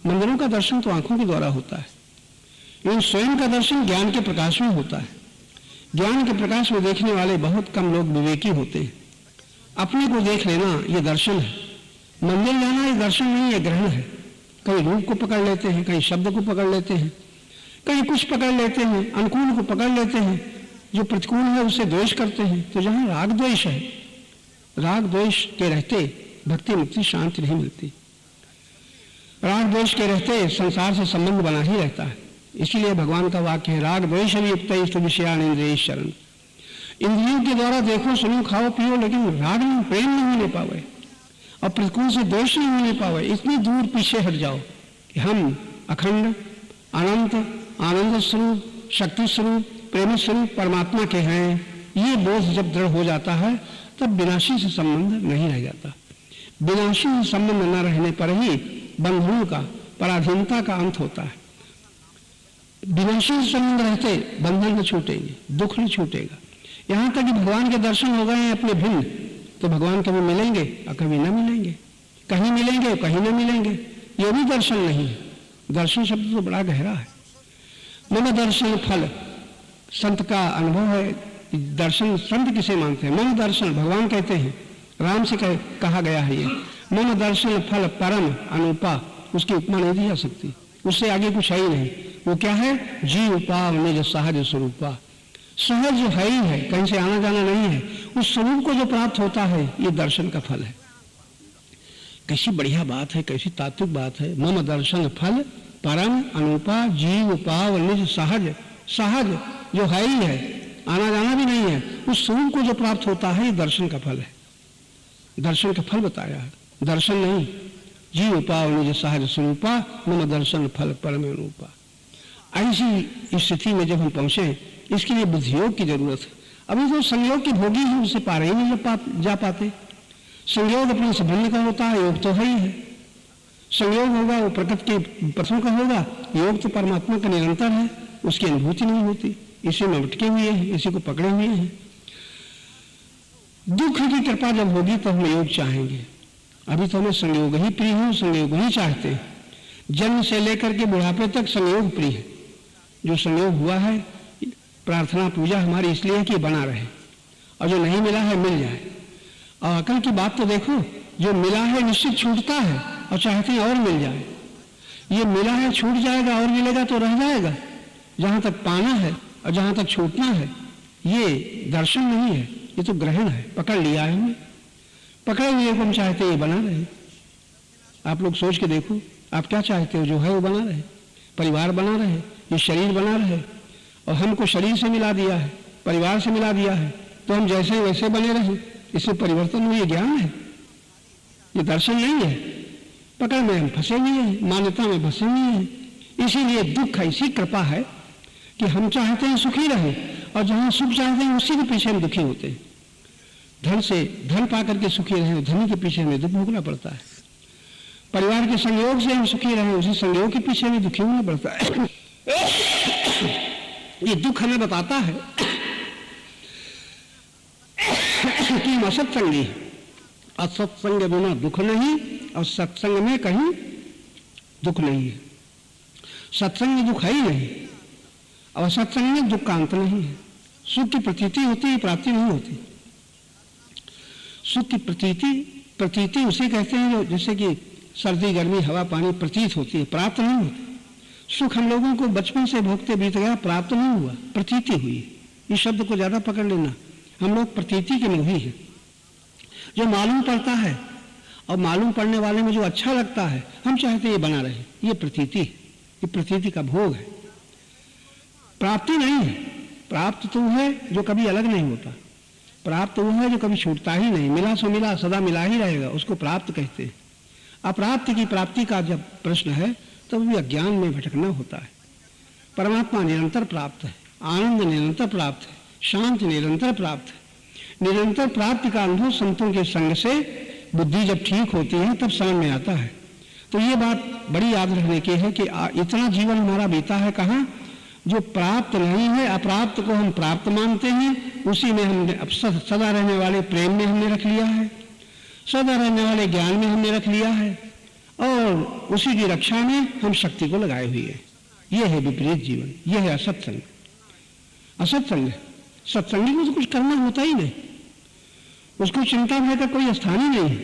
मंदिरों का दर्शन तो आंखों के द्वारा होता है, लेकिन स्वयं का दर्शन ज्ञान के प्रकाश में होता है। ज्ञान के प्रकाश में देखने वाले बहुत कम लोग विवेकी होते हैं। अपने को देख लेना ये दर्शन है, मंदिर जाना ये दर्शन नहीं, ये ग्रहण है। कहीं रूप को पकड़ लेते हैं, कहीं शब्द को पकड़ लेते हैं, कहीं कुछ पकड़ लेते हैं, अनुकूल को पकड़ लेते हैं, जो प्रतिकूल है उससे द्वेष करते हैं। तो जहाँ राग द्वेष है, राग द्वेष के रहते भक्ति मुक्ति शांति नहीं मिलती। राग द्वेष के रहते संसार से संबंध बना ही रहता है। इसीलिए भगवान का वाक्य है, राग द्वेष युक्त विषयान इंद्रिय शरण। इंद्रियों के द्वारा देखो सुनो खाओ पियो, लेकिन राग में प्रेम नहीं होने पावे और प्रतिकूल से द्वेष नहीं होने पावे। इतनी दूर पीछे हट जाओ कि हम अखंड अनंत आनंद स्वरूप शक्ति स्वरूप प्रेम स्वरूप परमात्मा के हैं। ये बोध जब दृढ़ हो जाता है तब विनाशी से संबंध नहीं रह जाता। विनाशी से संबंध न रहने पर ही बंधनों का पराधीनता का अंत होता है। विनाशी से संबंध रहते बंधन न छूटेंगे, दुख न छूटेगा। यहाँ तक कि भगवान के दर्शन हो गए हैं अपने भिन्न, तो भगवान कभी मिलेंगे और कभी न मिलेंगे, कहीं मिलेंगे और कहीं न मिलेंगे। ये भी दर्शन नहीं है। दर्शन शब्द तो बड़ा गहरा है। मम दर्शन फल, संत का अनुभव है। दर्शन संत किसे मानते हैं? मम दर्शन, भगवान कहते हैं, राम से कहा गया है ये। मम दर्शन फल परम अनुपा, उसकी उपमा नहीं दी जा सकती, उससे आगे कुछ है ही नहीं। वो क्या है? जीव पाव निज सहज स्वरूपा। सहज जो है ही है, कहीं से आना जाना नहीं है। उस स्वरूप को जो प्राप्त होता है, ये दर्शन का फल है। कैसी बढ़िया बात है, कैसी तात्विक बात है। मम दर्शन फल परम अनुपा जीव पाव निज सहज। सहज जो है ही है, आना जाना भी नहीं है, उस स्वरूप को जो प्राप्त होता है, ये दर्शन का फल है। दर्शन का फल बताया है, दर्शन नहीं। जीव पाव निज सहज स्वरूपा मम दर्शन फल परम अनुपा। ऐसी स्थिति में जब हम पहुंचे, इसके लिए बुद्धियोग की जरूरत है। अभी तो संयोग की भोगी है, उससे पार ही नहीं जा पाते। संयोग अपने संबंध का होता है, योग तो है ही है। संयोग होगा वो प्रकृति के पथों का होगा, योग तो परमात्मा का निरंतर है, उसकी अनुभूति नहीं होती। इसी में अटके हुए हैं, इसी को पकड़े हुए हैं। दुख की कृपा जब होगी तो हम योग चाहेंगे। अभी तो हमें संयोग ही प्रिय है, संयोग ही चाहते हैं। जन्म से लेकर के बुढ़ापे तक संयोग प्रिय है। जो संयोग हुआ है, प्रार्थना पूजा हमारी इसलिए कि बना रहे, और जो नहीं मिला है मिल जाए। और अकल की बात तो देखो, जो मिला है निश्चित छूटता है और चाहते हैं और मिल जाए। ये मिला है छूट जाएगा, और मिलेगा तो रह जाएगा। जहां तक पाना है और जहां तक छूटना है, ये दर्शन नहीं है, ये तो ग्रहण है। पकड़ लिया है हमने, पकड़े हुए को हम चाहते हैं ये बना रहे। आप लोग सोच के देखो, आप क्या चाहते हो? जो है वो बना रहे, परिवार बना रहे, ये शरीर बना रहे। और हमको शरीर से मिला दिया है, परिवार से मिला दिया है, तो हम जैसे वैसे बने रहे। इसमें परिवर्तन में ये ज्ञान है, ये दर्शन नहीं है। पकड़ में हम फंसे हुए हैं, मान्यता में फंसे हुए हैं। इसीलिए दुख ऐसी कृपा है कि हम चाहते हैं सुखी रहे, और जहां सुख चाहते हैं उसी के पीछे हम दुखी होते हैं। धन से धन पा करके सुखी रहे, धनी के पीछे हमें दुख भोगना पड़ता है। परिवार के संयोग से हम सुखी रहे, उसी संयोग के पीछे हमें दुखी होना पड़ता है। ये दुख हमें बताता है कि हम असत्संगी हैं। असत्संग बिना दुख नहीं, और सत्संग में कहीं दुख नहीं है। सत्संग में दुख है ही नहीं, और सत्संग में दुख का अंत नहीं है। सुख की प्रतीति होती है, प्राप्ति नहीं होती। सुख की प्रतीति उसे कहते हैं जो जैसे कि सर्दी गर्मी हवा पानी प्रतीत होती है, प्राप्त नहीं होती। सुख हम लोगों को बचपन से भोगते बीत गया, प्राप्त नहीं हुआ, प्रतीति हुई। इस शब्द को ज्यादा पकड़ लेना। हम लोग प्रतीति के मोही हैं। जो मालूम पड़ता है और मालूम पड़ने वाले में जो अच्छा लगता है, हम चाहते ये बना रहे। ये प्रतीति है, ये प्रतीति का भोग है, प्राप्ति नहीं है। प्राप्त तो है जो कभी अलग नहीं होता, प्राप्त वो है जो कभी छूटता ही नहीं। मिला सो मिला, सदा मिला ही रहेगा, उसको प्राप्त कहते हैं। अप्राप्त की प्राप्ति का जब प्रश्न है तब भी अज्ञान में भटकना होता है। परमात्मा निरंतर प्राप्त है, आनंद निरंतर प्राप्त है, शांति निरंतर प्राप्त है। निरंतर प्राप्ति का अनुभव संतों के संग से बुद्धि जब ठीक होती है तब समझ में आता है। तो ये बात बड़ी याद रखने की है कि इतना जीवन हमारा बीता है कहाँ, जो प्राप्त नहीं है, अप्राप्त को हम प्राप्त मानते हैं। उसी में हमने सदा रहने वाले प्रेम में हमने रख लिया है, सदा रहने वाले ज्ञान में हमने रख लिया है, और उसी की रक्षा में हम शक्ति को लगाए हुए हैं। यह है विपरीत जीवन, यह है असत्संग। असत्संग, सत्संगी को तो कुछ करना होता ही नहीं, उसको चिंता भय का कोई स्थान ही नहीं,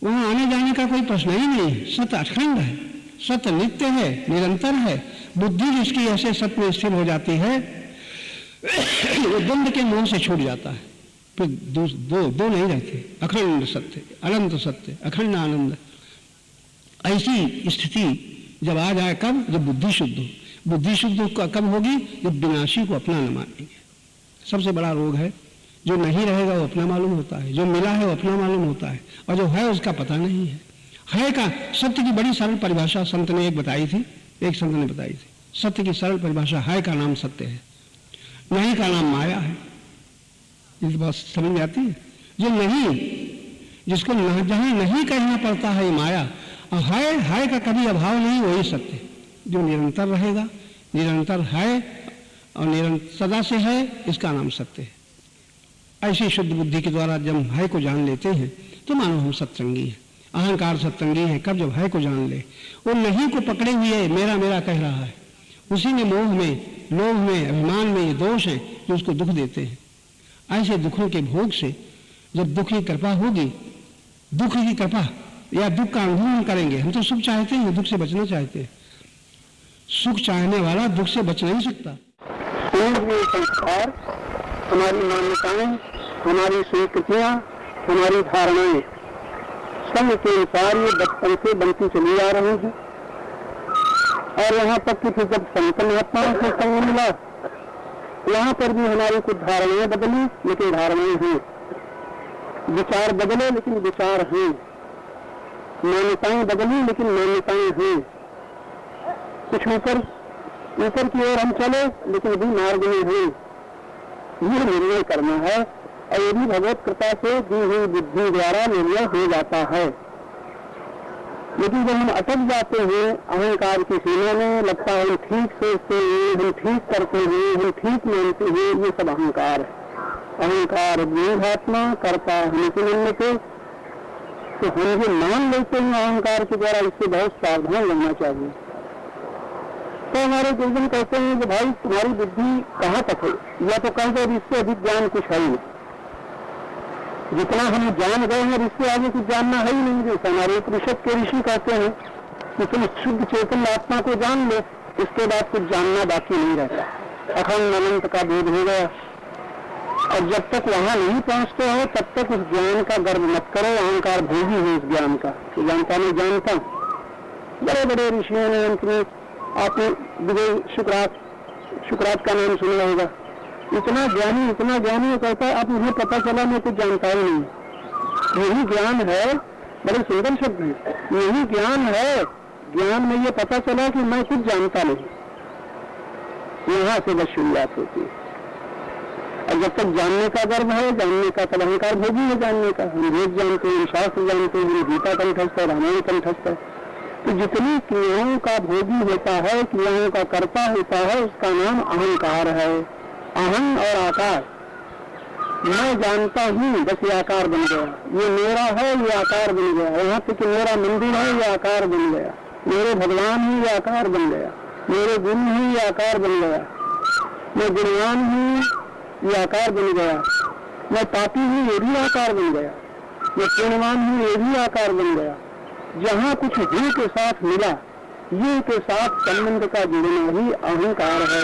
वहां आने जाने का कोई प्रश्न ही नहीं। सत्य अखंड है, सत्य नित्य है, निरंतर है। बुद्धि जिसकी ऐसे सत्य में स्थिर हो जाती है वो द्वंद्व के मोह से छूट जाता है, फिर दो नहीं रहते। अखंड सत्य, अनंत सत्य, अखंड आनंद। ऐसी स्थिति जब आ जाए, कब? जब बुद्धि शुद्ध हो। बुद्धि शुद्ध कब होगी? जब विनाशी को अपना न मानेंगे। सबसे बड़ा रोग है, जो नहीं रहेगा वो अपना मालूम होता है, जो मिला है वो अपना मालूम होता है, और जो है उसका पता नहीं है। है का सत्य की बड़ी सरल परिभाषा संत ने बताई थी, एक संत ने बताई थी। सत्य की सरल परिभाषा, है का नाम सत्य है, नहीं का नाम माया है। इस बात समझ में आती है? जो नहीं, जिसको जहां नहीं कहना पड़ता है, माया। और है का कभी अभाव नहीं, वही सत्य जो निरंतर रहेगा, निरंतर है और निरंतर सदा से है, इसका नाम सत्य है। ऐसी शुद्ध बुद्धि के द्वारा जब है को जान लेते हैं तो मानो हम सत्संगी हैं। अहंकार सत्संगी है कब? जब है को जान ले। वो नहीं को पकड़े हुए मेरा मेरा कह रहा है, उसी में मोह में, लोभ में, अभिमान में ये दोष हैं जो उसको दुख देते हैं। ऐसे दुखों के भोग से जब दुख की कृपा होगी, दुख की कृपा या दुख का अनुभव हम करेंगे। हम तो सुख चाहते हैं, दुख से बचना चाहते हैं। सुख चाहने वाला दुख से बच नहीं सकता। संस्कार, हमारी मान्यताएं, हमारी स्वीकृतियां, हमारी धारणाएं संग के अनुसार ये बचपन से बनती चली आ रही है। और यहाँ तक कि फिर जब संत महात्माओं से संग मिला, यहाँ पर भी हमारी कुछ धारणाएं बदली, लेकिन धारणाएं हैं। विचार बदले, लेकिन विचार हैं। मान्यताएं बदली, लेकिन मान्यताएं हैं। कुछ ऊपर की ओर हम चले, लेकिन भी मार्ग में हैं। ये निर्णय करना है, और ये भी भगवत कृपा से दी हुई बुद्धि द्वारा निर्णय हो जाता है। लेकिन जब हम अटक जाते हैं अहंकार की सीमा में, लगता है हम ठीक सोचते हैं, हम ठीक करते हैं, हम ठीक मानते हैं, ये सब अहंकार है। अहंकार गूढ़ात्मा करता हम के, तो हम जो मान लेते हैं अहंकार के द्वारा, इससे बहुत सावधान रहना चाहिए। तो हमारे गुरुजन कहते हैं कि भाई तुम्हारी बुद्धि कहाँ तक है, या तो कह दो इससे अधिक ज्ञान कुछ है ही नहीं। जितना हम जान गए हैं इससे आगे कुछ जानना है ही नहीं। जैसे हमारे उपनिषद के ऋषि कहते हैं कि तुम शुद्ध चेतन आत्मा को जान लो, इसके बाद कुछ जानना बाकी नहीं रहता। अखंड अनंत का भेद हो गया। और जब तक वहां नहीं पहुंचते हो तब तक उस ज्ञान का गर्व मत करो। अहंकार भोगी है उस ज्ञान का, तो जानता नहीं जानता। बड़े बड़े ऋषियों ने अंत में, आपने विजय शुक्रात का नाम सुना होगा। इतना ज्ञानी कहता है अब मुझे पता चला मैं कुछ जानता ही नहीं। यही ज्ञान है, बड़े सुंदर शब्द है, यही ज्ञान है। ज्ञान में ये पता चला कि मैं कुछ जानता नहीं। यहाँ से बस शुरुआत होती है। और जब तक जानने का गर्व है, जानने का, तब अहंकार भोगी है जानने का। हम वेद जानते हैं, शास्त्र जानते हैं, गीता कंठस्थ है, रामायण कंठस्थ है। तो जितनी क्रियाओं का भोगी होता है, क्रियाओं का कर्ता होता है, उसका नाम अहंकार है। अहं और आकार, मैं जानता हूँ, बस ये आकार बन गया। ये मेरा है, ये आकार बन गया। यहाँ तक कि मेरा मंदिर है, ये आकार बन गया। मेरे भगवान ही, ये आकार बन गया। मेरे गुरु ही, ये आकार बन गया। मैं गुणवान हूँ, ये आकार बन गया। मैं पापी हूँ, ये भी आकार बन गया। मैं पुण्यवान हूँ, ये भी आकार बन गया। जहाँ कुछ ही के साथ मिला, ये के साथ संबंध का जुड़ना ही अहंकार है।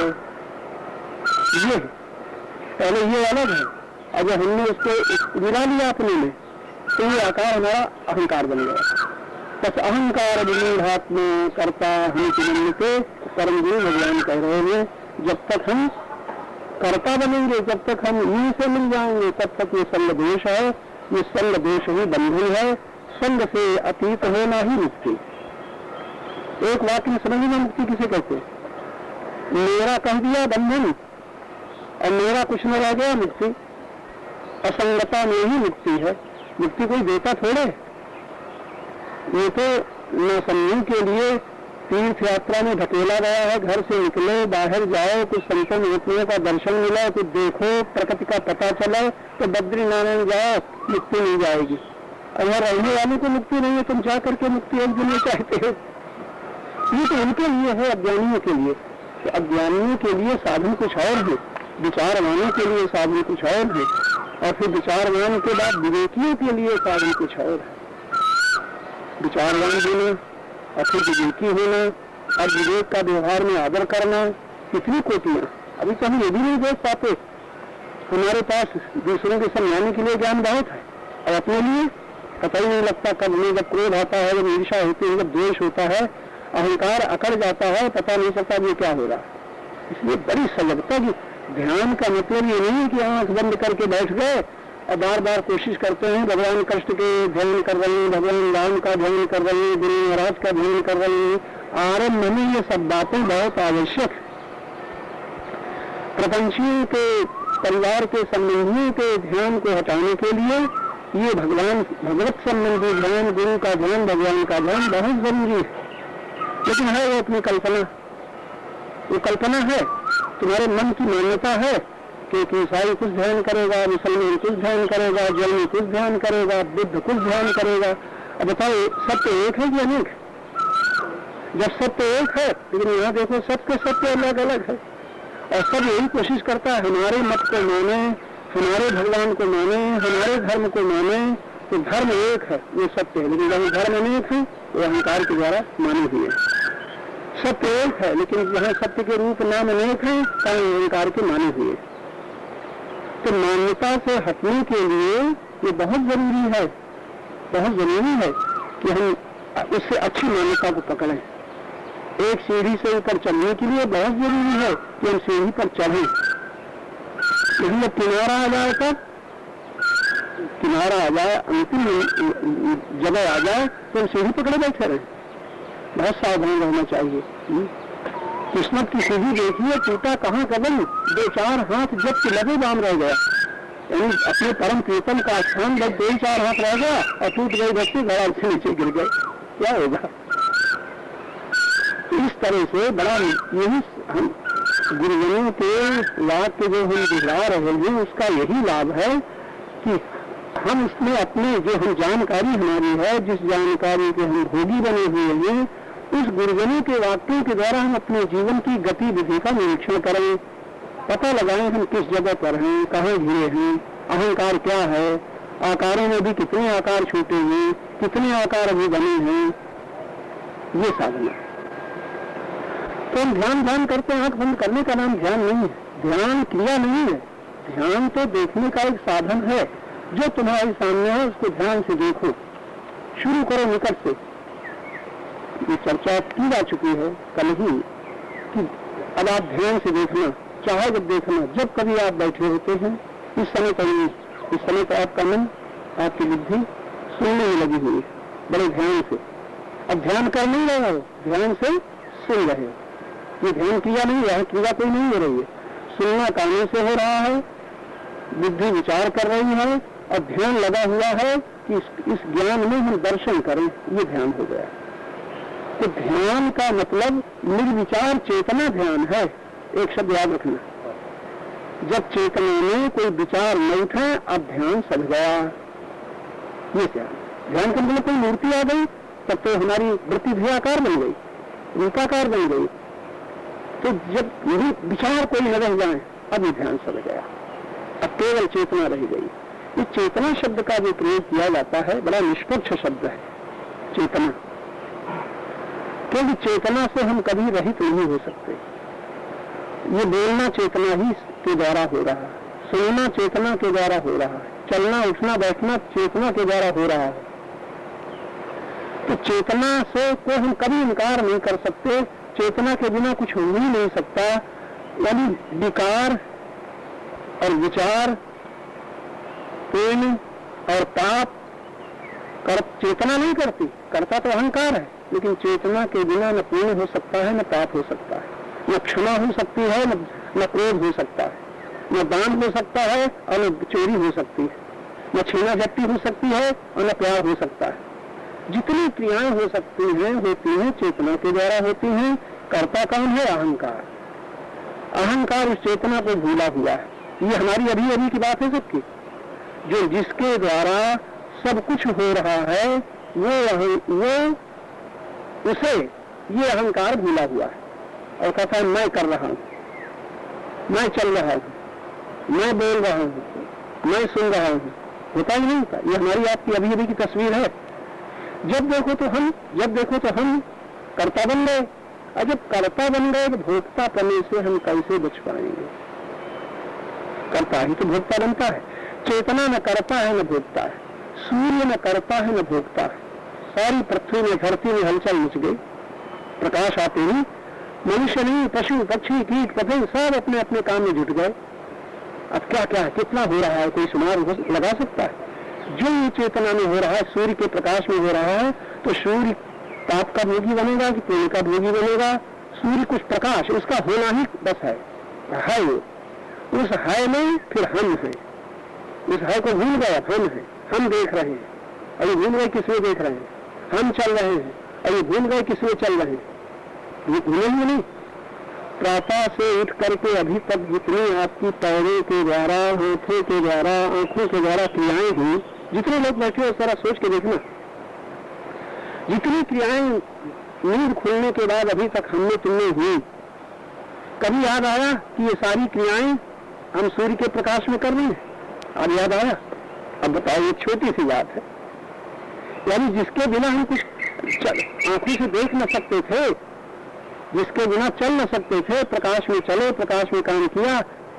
ये पहले ये अलग है, और जब हमने उसको मिला लिया अपने में, तो ये आकार हमारा अहंकार बन गया। बस अहंकार विमूढ़ात्मा करता हम के परम गुरु भगवान कह रहे हैं, जब तक हम कर्ता बनेंगे, जब तक हम इन्हीं से मिल जाएंगे, तब तक ये संग दोष है। ये संग दोष ही बंधन है। संग से अतीत होना ही मुक्ति। एक वाक्य में समझना, मुक्ति किसे कहते? मेरा कह दिया बंधन, और मेरा कुछ न रह गया मुक्ति। असंगता में ही मुक्ति है। मुक्ति कोई देता थोड़े। ये तो न समझने के लिए तीर्थ यात्रा में ढकेला गया है। घर से निकलो, बाहर जाओ, कुछ संतों महात्माओं का दर्शन मिला, कुछ देखो, प्रकृति का पता चला, तो बद्रीनारायण जाओ, मुक्ति मिल जाएगी। अगर रहने वालों को मुक्ति नहीं है, तुम जा करके मुक्ति एक दिन में चाहते हो। ये तो उनके लिए है, अज्ञानियों के लिए। तो अज्ञानियों के लिए साधन कुछ और है, विचारवानों के लिए साधन कुछ और है, और फिर विचारवान के बाद विवेकियों के लिए साधन कुछ और है। विचारवान होना और फिर विवेकी होना और विवेक का व्यवहार में आदर करना, कितनी कोटियां। अभी तो हम ये भी नहीं देख पाते। हमारे पास दूसरों के समझाने के लिए ज्ञान बहुत है, और अपने लिए पता ही नहीं लगता। कब में जब क्रोध आता है, जब ईर्ष्या होती है, जब द्वेष होता है, अहंकार अकड़ जाता है, पता नहीं चलता ये क्या हो रहा। इसलिए बड़ी सजगता की। ध्यान का मतलब ये नहीं कि आंख बंद करके बैठ गए और बार बार कोशिश करते हैं भगवान कृष्ण के ध्यान कर रहे हैं, भगवान राम का ध्यान कर रहे हैं, गुरु महाराज का ध्यान कर रहे हैं। आरंभ में ये सब बातें बहुत आवश्यक है। प्रपंचियों के, परिवार के संबंधियों के ध्यान को हटाने के लिए ये भगवत संबंधी ध्यान, गुरु का ध्यान, भगवान का ध्यान बहुत जरूरी है। लेकिन है वो अपनी कल्पना, वो कल्पना है, तुम्हारे मन की मान्यता है कि ईसाई कुछ ध्यान करेगा, मुसलमान कुछ ध्यान करेगा, जैन कुछ ध्यान करेगा, बुद्ध कुछ ध्यान करेगा। अब बताओ, सत्य एक है कि अनेक? जब सत्य एक है, लेकिन यहाँ देखो सत्य अलग अलग है, और सब यही कोशिश करता है हमारे मत को माने, हमारे भगवान को माने, हमारे धर्म को माने। तो धर्म एक है, ये सत्य है, लेकिन जहाँ धर्म अनेक है वो अहंकार के द्वारा माने हुए। सत्य एक है, लेकिन जहाँ सत्य के रूप नाम अनेक है, तहाँ अहंकार के माने हुए। तो मान्यता से हटने के लिए ये बहुत जरूरी है, बहुत जरूरी है कि हम उससे अच्छी मान्यता को पकड़ें। एक सीढ़ी से ऊपर चढ़ने के लिए बहुत जरूरी है कि हम सीढ़ी पर चढ़ें। लेकिन जब किनारा आ जाए, तब किनारा आ जाए, अंतिम जगह आ जाए, तो हम सीढ़ी पकड़े बैठे रहे। बहुत सावधान रहना चाहिए। किस्मत की सीढ़ी देखिए, टूटा कहाँ कदम, 2-4 हाथ जब कि लगे बाम रह गया। यानी अपने परम कीर्तन का स्थान बस 2-4 हाथ रह गया और टूट गई बच्चे, घड़ा से नीचे गिर गए, क्या होगा? इस तरह से बड़ा यही हम गुरुजनों के वाक्य जो हम दिखला रहे हैं, उसका यही लाभ है कि हम उसमें अपने जो हम जानकारी हमारी है, जिस जानकारी के हम भोगी बने हुए हैं, उस गुरुजनों के वाक्यों के द्वारा हम अपने जीवन की गतिविधि का निरीक्षण करें, पता लगाएं हम किस जगह पर हैं, कहाँ घिरे हैं, अहंकार क्या है, आकारों में भी कितने आकार छूटे हैं, कितने आकार अभी बने हैं। ये साधना। तो हम ध्यान करते हैं, आंख बंद करने का नाम ध्यान नहीं है, ध्यान क्रिया नहीं है। ध्यान तो देखने का एक साधन है। जो तुम्हारे सामने है उसको ध्यान से देखो, शुरू करो निकट से। ये चर्चा की जा चुकी है कल ही कि अब आप ध्यान से देखना, चाहे जब देखना, जब कभी आप बैठे होते हैं, इस समय करिए। इस समय तो आपका मन, आपकी बुद्धि सुनने में लगी हुई है, बड़े ध्यान से। अब ध्यान कर नहीं रहे हो, ध्यान से सुन रहे हो। ये ध्यान क्रिया नहीं है, क्रिया कोई नहीं हो रही है। सुनना कानों से हो रहा है, बुद्धि विचार कर रही है, और ध्यान लगा हुआ है कि इस ज्ञान में हम दर्शन करें, ये ध्यान हो गया। तो ध्यान का मतलब निर्विचार चेतना ध्यान है। एक शब्द याद रखना, जब चेतना में कोई विचार न उठे, अब ध्यान सध गया। ये क्या ध्यान का मतलब? कोई मूर्ति आ गई, तब तो हमारी वृत्ति भी आकार बन गई, रूपाकार बन गई। तो जब यही विचार कोई न रह जाए, अब ये ध्यान सध गया, अब केवल चेतना रह गई। इस चेतना शब्द का जो प्रयोग किया जाता है, बड़ा निष्पक्ष शब्द है चेतना, क्योंकि चेतना से हम कभी रहित नहीं हो सकते। ये बोलना चेतना ही के द्वारा हो रहा है, सुनना चेतना के द्वारा हो रहा है, चलना उठना बैठना चेतना के द्वारा हो रहा है। तो चेतना से को हम कभी इनकार नहीं कर सकते। चेतना के बिना कुछ हो ही नहीं सकता। यानी विकार और विचार, प्रेम और पाप कर चेतना नहीं करती, करता तो अहंकार है। लेकिन चेतना के बिना न पुण्य हो सकता है, न पाप हो सकता है, न क्षमा हो सकती है, न क्रोध हो सकता है, न दान हो सकता है और न चोरी हो सकती है, न छीना झपटी हो सकती है और न प्यार हो सकता है। जितनी क्रियाएं हो सकती हैं होती हैं चेतना के द्वारा होती हैं। कर्ता कौन है? अहंकार। अहंकार उस चेतना को भूला हुआ है। ये हमारी अभी अभी की बात है सबकी, जो जिसके द्वारा सब कुछ हो रहा है वो उसे ये अहंकार भूला हुआ है और कहता है मैं कर रहा हूं, मैं चल रहा हूं, मैं बोल रहा हूं, मैं सुन रहा हूं। होता ही नहीं होता। ये हमारी आपकी अभी अभी की तस्वीर है। जब देखो तो हम कर्ता बन गए, और जब कर्ता बन गए तो भोक्ता पने से हम कैसे बच पाएंगे? कर्ता ही तो भोक्ता बनता है। चेतना न करता है न भोगता है, सूर्य न करता है न भोगता है। सारी पृथ्वी में धरती में हलचल मच गई, प्रकाश आते ही मनुष्य नहीं, पशु पक्षी कीट पतंग सब अपने अपने काम में जुट गए। अब क्या क्या कितना हो रहा है कोई शुमार लगा सकता है? जो ये चेतना में हो रहा है, सूर्य के प्रकाश में हो रहा है, तो सूर्य ताप का भोगी बनेगा कि तेल का भोगी बनेगा? सूर्य कुछ प्रकाश, उसका होना ही बस है वो। उस है में फिर हम है, उस है को भूल गए, हम है, हम देख रहे हैं, अभी भूल गए किसमें देख रहे हैं, हम चल रहे हैं, अभी भूल गए किसमें चल रहे हैं। ये भूले ही नहीं। प्रातः से उठ करके अभी तक जितनी आपकी पैरों के द्वारा, हाथों के द्वारा, आंखों के द्वारा क्रियाएं हुई, जितने लोग बैठे हो सारा सोच के देखना, जितनी क्रियाएं नींद खुलने के बाद अभी तक हमने तुमने हुई, कभी याद आया कि ये सारी क्रियाएं हम सूर्य के प्रकाश में कर रहे हैं? अब याद आया? अब बताओ, ये छोटी सी बात है। यानी जिसके बिना हम कुछ आंखों से देख न सकते थे, जिसके बिना चल न सकते थे, प्रकाश में चले, प्रकाश में काम किया,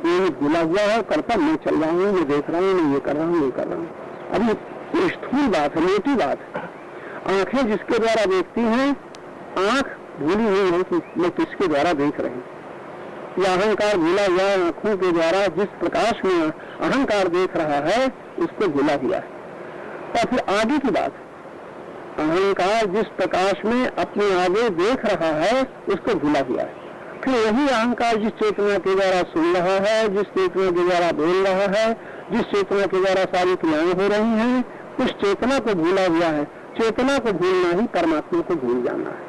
ये भूला हुआ है कर्ता, मैं चल रहा हूँ, मैं देख रहा हूँ, मैं ये कर रहा हूँ, ये कर रहा हूँ। अब ये स्थूल बात है, मोटी बात है। आंखें जिसके द्वारा देखती हैं, आंख भूली हुई है कि मैं किसके द्वारा देख रही हूँ। यह अहंकार भूला हुआ है, आंखों के द्वारा जिस प्रकाश में अहंकार देख रहा है उसको भूला हुआ है। और फिर आगे की बात, अहंकार जिस प्रकाश में अपने आगे देख रहा है उसको भूला हुआ है। फिर वही अहंकार जिस चेतना के द्वारा सुन रहा है, जिस चेतना के द्वारा बोल रहा है, जिस चेतना के द्वारा सारी क्रियाएं हो रही हैं, उस चेतना को भूला हुआ है। चेतना को भूलना ही परमात्मा को भूल जाना है,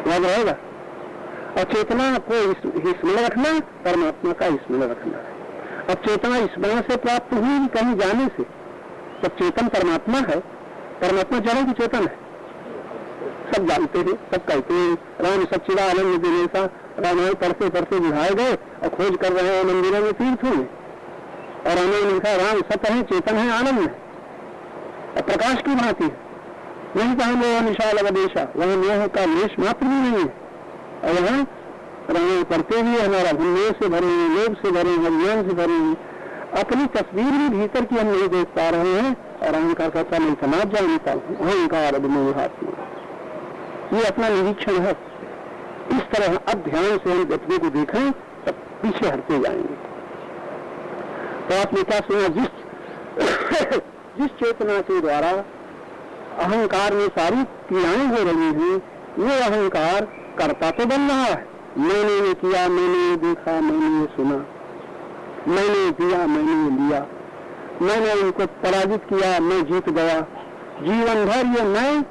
याद रहेगा। और चेतना को स्मरण रखना, परमात्मा का स्मरण रखना है। अब चेतना स्मरण से प्राप्त हुई कहीं जाने से, जब चेतन परमात्मा है, परमात्मा जड़ों की चेतन है, सब जानते हैं, सब कहते हैं। राम सच्चिदानंद दिनेशा, रामायण पढ़ते पढ़ते बुझाए गए और खोज कर रहे हैं मंदिरों में, तीर्थों में, और रामायण लिखा राम सत्य है, चेतन है, आनंद है, और प्रकाश की भांति है। नहीं कहा मोह निशाल अवदेशा, वहां मोह का लेश मात्र भी नहीं है। और यहाँ रामायण पढ़ते हुए हमारा भूल से भरे हैं, लोभ से भरे हैं, अज्ञान से भरे हैं, अपनी तस्वीर भी भीतर की हम नहीं देख पा रहे हैं, और अहंकार कहता नहीं समाज जानता हूं, अहंकार अभिमोहात्मा। ये अपना निरीक्षण है। इस तरह अब ध्यान से हम अपने को देखें तब पीछे हटते जाएंगे। तो आपने क्या सुना, जिस चेतना के द्वारा अहंकार में सारी क्रियाएं हो रही हैं, वो अहंकार करता तो बन रहा है। मैंने ये किया, मैंने ये देखा, मैंने ये सुना, मैंने दिया, मैंने ये लिया, मैंने इनको पराजित किया, मैं जीत गया। जीवन भर ये मैं,